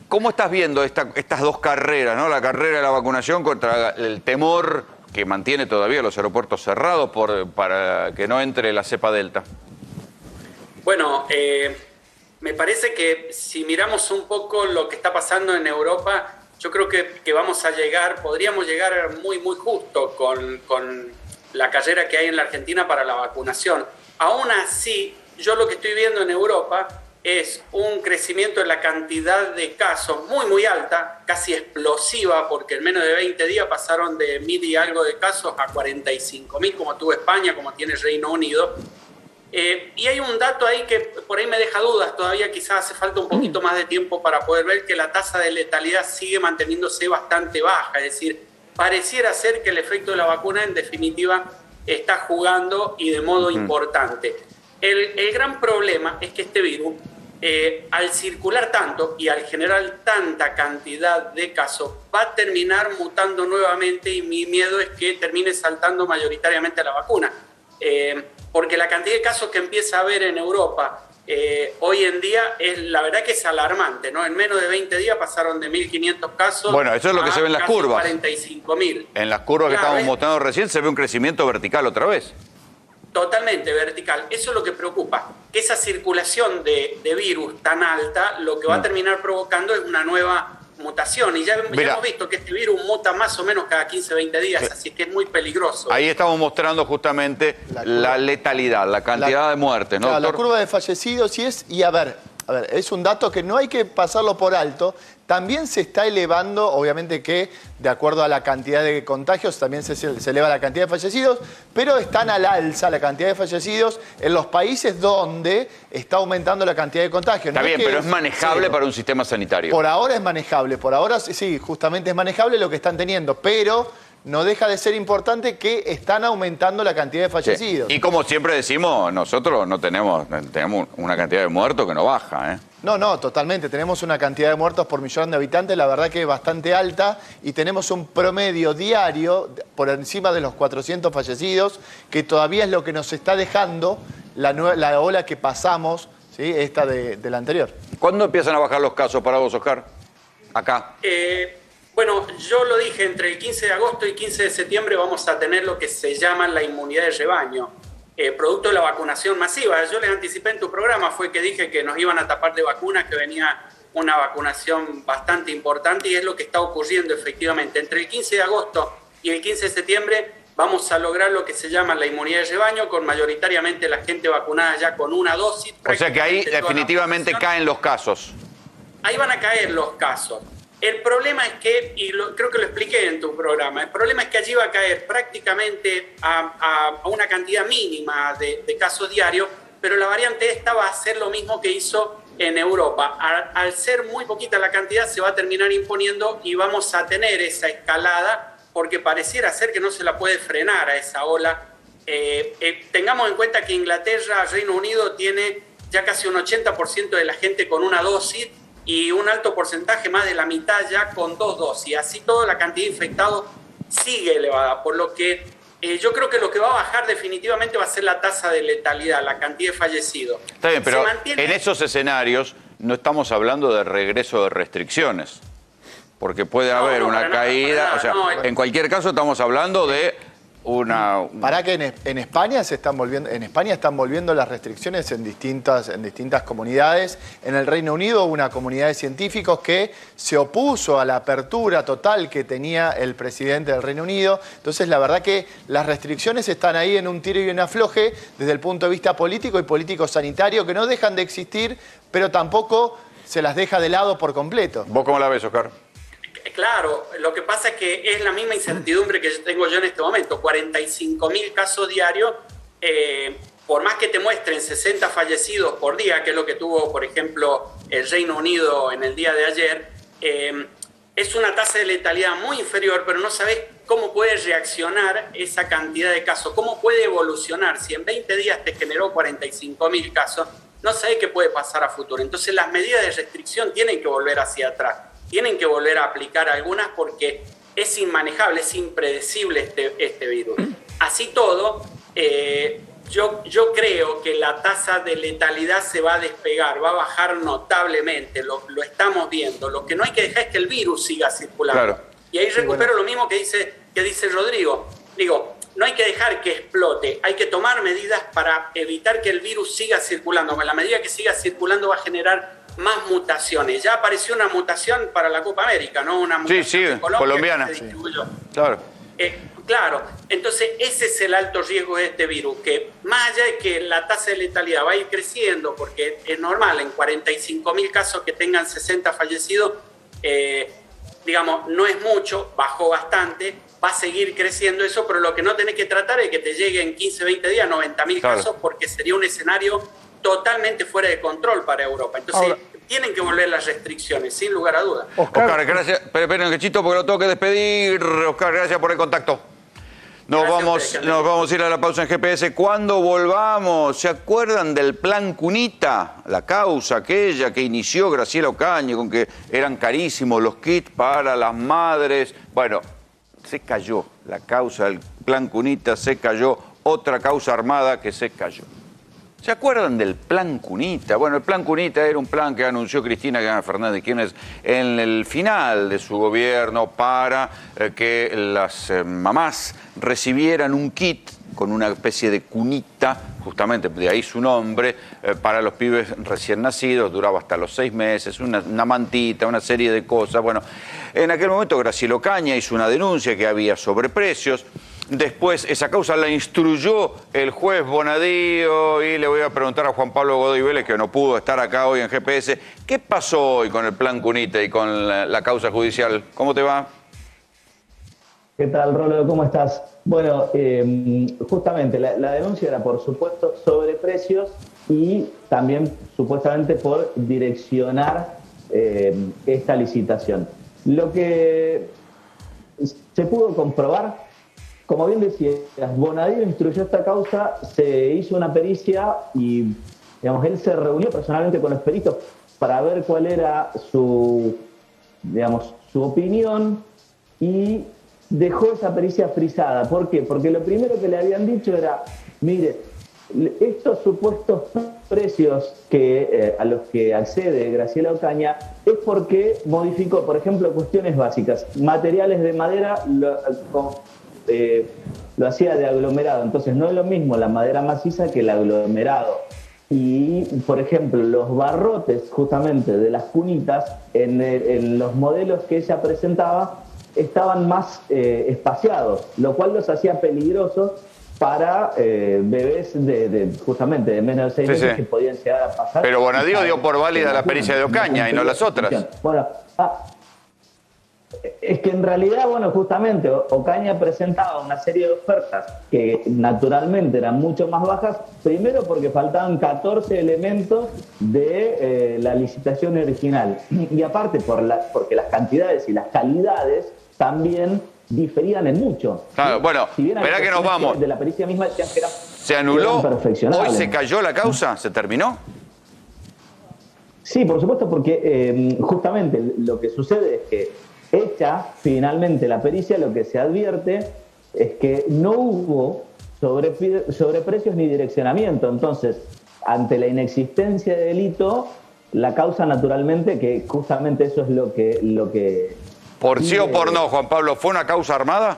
¿Cómo estás viendo estas dos carreras, ¿no? La carrera de la vacunación contra el temor que mantiene todavía los aeropuertos cerrados para que no entre la cepa Delta. Bueno, me parece que si miramos un poco lo que está pasando en Europa, yo creo que podríamos llegar muy, muy justo con la carrera que hay en la Argentina para la vacunación. Aún así, yo lo que estoy viendo en Europa es un crecimiento en la cantidad de casos muy, muy alta, casi explosiva, porque en menos de 20 días pasaron de 1.000 y algo de casos a 45.000, como tuvo España, como tiene Reino Unido. Y hay un dato ahí que por ahí me deja dudas, todavía quizás hace falta un poquito más de tiempo para poder ver que la tasa de letalidad sigue manteniéndose bastante baja, es decir, pareciera ser que el efecto de la vacuna en definitiva está jugando y de modo importante. El gran problema es que este virus, al circular tanto y al generar tanta cantidad de casos, va a terminar mutando nuevamente y mi miedo es que termine saltando mayoritariamente a la vacuna. Porque la cantidad de casos que empieza a haber en Europa hoy en día es la verdad que es alarmante, ¿no? En menos de 20 días pasaron de 1.500 casos. Bueno, eso es lo que se ve en las curvas. 45.000. En las curvas que Claro, estábamos mostrando recién se ve un crecimiento vertical otra vez. Totalmente vertical. Eso es lo que preocupa. Que esa circulación de virus tan alta lo que va a terminar provocando es una nueva mutación. Y ya hemos visto que este virus muta más o menos cada 15, 20 días, así que es muy peligroso. Ahí estamos mostrando justamente la letalidad, la cantidad de muertes, ¿no, Claro, doctor? la curva de fallecidos y a ver, es un dato que no hay que pasarlo por alto. También se está elevando, obviamente que de acuerdo a la cantidad de contagios también se eleva la cantidad de fallecidos, pero están al alza la cantidad de fallecidos en los países donde está aumentando la cantidad de contagios. Está bien, pero es manejable para un sistema sanitario. Por ahora es manejable, por ahora sí, justamente es manejable lo que están teniendo, pero no deja de ser importante que están aumentando la cantidad de fallecidos. Sí. Y como siempre decimos, nosotros no tenemos una cantidad de muertos que no baja, ¿eh? No, totalmente. Tenemos una cantidad de muertos por millón de habitantes, la verdad que es bastante alta, y tenemos un promedio diario por encima de los 400 fallecidos, que todavía es lo que nos está dejando la ola que pasamos, ¿sí? Esta de la anterior. ¿Cuándo empiezan a bajar los casos para vos, Oscar? Acá. Bueno, yo lo dije, entre el 15 de agosto y 15 de septiembre vamos a tener lo que se llama la inmunidad de rebaño. Producto de la vacunación masiva. Yo les anticipé en tu programa, fue que dije que nos iban a tapar de vacunas, que venía una vacunación bastante importante y es lo que está ocurriendo efectivamente. Entre el 15 de agosto y el 15 de septiembre vamos a lograr lo que se llama la inmunidad de rebaño, con mayoritariamente la gente vacunada ya con una dosis. O sea que ahí definitivamente caen los casos. Ahí van a caer los casos. El problema es que, y creo que lo expliqué en tu programa, el problema es que allí va a caer prácticamente a una cantidad mínima de casos diarios, pero la variante esta va a hacer lo mismo que hizo en Europa. Al ser muy poquita la cantidad se va a terminar imponiendo y vamos a tener esa escalada porque pareciera ser que no se la puede frenar a esa ola. Tengamos en cuenta que Inglaterra, Reino Unido tiene ya casi un 80% de la gente con una dosis y un alto porcentaje, más de la mitad ya con 2 dosis. Así toda la cantidad de infectados sigue elevada, por lo que yo creo que lo que va a bajar definitivamente va a ser la tasa de letalidad, la cantidad de fallecidos. Está bien, pero en esos escenarios no estamos hablando de regreso de restricciones, porque puede haber una caída, o sea, en cualquier caso estamos hablando de Para que en España están volviendo las restricciones en distintas comunidades. En el Reino Unido hubo una comunidad de científicos que se opuso a la apertura total que tenía el presidente del Reino Unido. Entonces la verdad que las restricciones están ahí en un tiro y un afloje desde el punto de vista político y político-sanitario, que no dejan de existir, pero tampoco se las deja de lado por completo. ¿Vos cómo la ves, Oscar? Claro, lo que pasa es que es la misma incertidumbre que tengo yo en este momento. 45.000 casos diarios, por más que te muestren 60 fallecidos por día, que es lo que tuvo, por ejemplo, el Reino Unido en el día de ayer, es una tasa de letalidad muy inferior, pero no sabés cómo puede reaccionar esa cantidad de casos, cómo puede evolucionar. Si en 20 días te generó 45.000 casos, no sabés qué puede pasar a futuro. Entonces las medidas de restricción tienen que volver hacia atrás. Tienen que volver a aplicar algunas porque es inmanejable, es impredecible este virus. Así todo, yo creo que la tasa de letalidad se va a despegar, va a bajar notablemente, lo estamos viendo. Lo que no hay que dejar es que el virus siga circulando. Claro. Y ahí recupero lo mismo que dice Rodrigo. Digo, no hay que dejar que explote, hay que tomar medidas para evitar que el virus siga circulando. A la medida que siga circulando va a generar más mutaciones. Ya apareció una mutación para la Copa América, ¿no? Una mutación colombiana. Que se distribuyó. Claro. Claro, entonces ese es el alto riesgo de este virus, que más allá de que la tasa de letalidad va a ir creciendo, porque es normal, en 45.000 casos que tengan 60 fallecidos, digamos, no es mucho, bajó bastante, va a seguir creciendo eso, pero lo que no tenés que tratar es que te llegue en 15, 20 días 90.000 casos, porque sería un escenario totalmente fuera de control para Europa. Entonces, ahora, tienen que volver las restricciones, sin lugar a dudas. Oscar, gracias. Esperen un cachito porque lo tengo que despedir. Oscar, gracias por el contacto. Nos vamos a ir a la pausa en GPS. Cuando volvamos, ¿se acuerdan del plan Cunita? La causa aquella que inició Graciela Ocaña, con que eran carísimos los kits para las madres. Bueno, se cayó la causa del plan Cunita, se cayó otra causa armada que se cayó. ¿Se acuerdan del plan Cunita? Bueno, el plan Cunita era un plan que anunció Cristina Fernández de Kirchner en el final de su gobierno para que las mamás recibieran un kit con una especie de cunita, justamente de ahí su nombre, para los pibes recién nacidos, duraba hasta los 6 meses, una mantita, una serie de cosas. Bueno, en aquel momento Graciela Ocaña hizo una denuncia que había sobreprecios. Después esa causa la instruyó el juez Bonadío y le voy a preguntar a Juan Pablo Godoy Vélez, que no pudo estar acá hoy en GPS, ¿qué pasó hoy con el plan Cunita y con la causa judicial? ¿Cómo te va? ¿Qué tal, Rolo? ¿Cómo estás? Bueno, justamente la denuncia era, por supuesto, sobre precios y también supuestamente por direccionar esta licitación. Lo que se pudo comprobar, como bien decías, Bonadío instruyó esta causa, se hizo una pericia y, digamos, él se reunió personalmente con los peritos para ver cuál era su opinión y dejó esa pericia frisada. ¿Por qué? Porque lo primero que le habían dicho era, mire, estos supuestos precios a los que accede Graciela Ocaña es porque modificó, por ejemplo, cuestiones básicas. Materiales de madera lo hacía de aglomerado, entonces no es lo mismo la madera maciza que el aglomerado. Y, por ejemplo, los barrotes justamente de las cunitas, en los modelos que ella presentaba, estaban más espaciados, lo cual los hacía peligrosos para bebés justamente de menos de 6 meses que podían llegar a pasar. Pero Bonadío dio por válida la pericia de Ocaña y no las otras. Bueno, es que en realidad, bueno, justamente Ocaña presentaba una serie de ofertas que naturalmente eran mucho más bajas, primero porque faltaban 14 elementos de la licitación original y aparte porque las cantidades y las calidades también diferían en mucho. Claro, bueno, si espera que nos vamos. De la pericia misma decían que ¿se anuló? ¿Hoy se cayó la causa? ¿Se terminó? Sí, por supuesto, porque justamente lo que sucede es que hecha finalmente la pericia, lo que se advierte es que no hubo sobreprecios ni direccionamiento. Entonces, ante la inexistencia de delito, la causa naturalmente, que justamente eso es lo que ¿por sí o por no, Juan Pablo? ¿Fue una causa armada?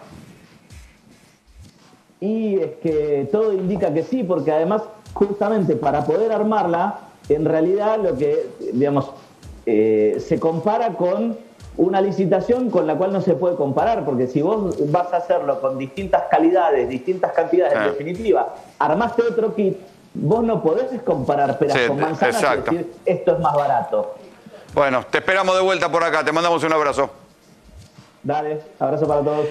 Y es que todo indica que sí, porque además, justamente para poder armarla, en realidad lo que, digamos, se compara con una licitación con la cual no se puede comparar, porque si vos vas a hacerlo con distintas calidades, distintas cantidades, en definitiva, armaste otro kit, vos no podés comparar peras con manzanas y decir esto es más barato. Bueno, te esperamos de vuelta por acá, te mandamos un abrazo. Dale, abrazo para todos.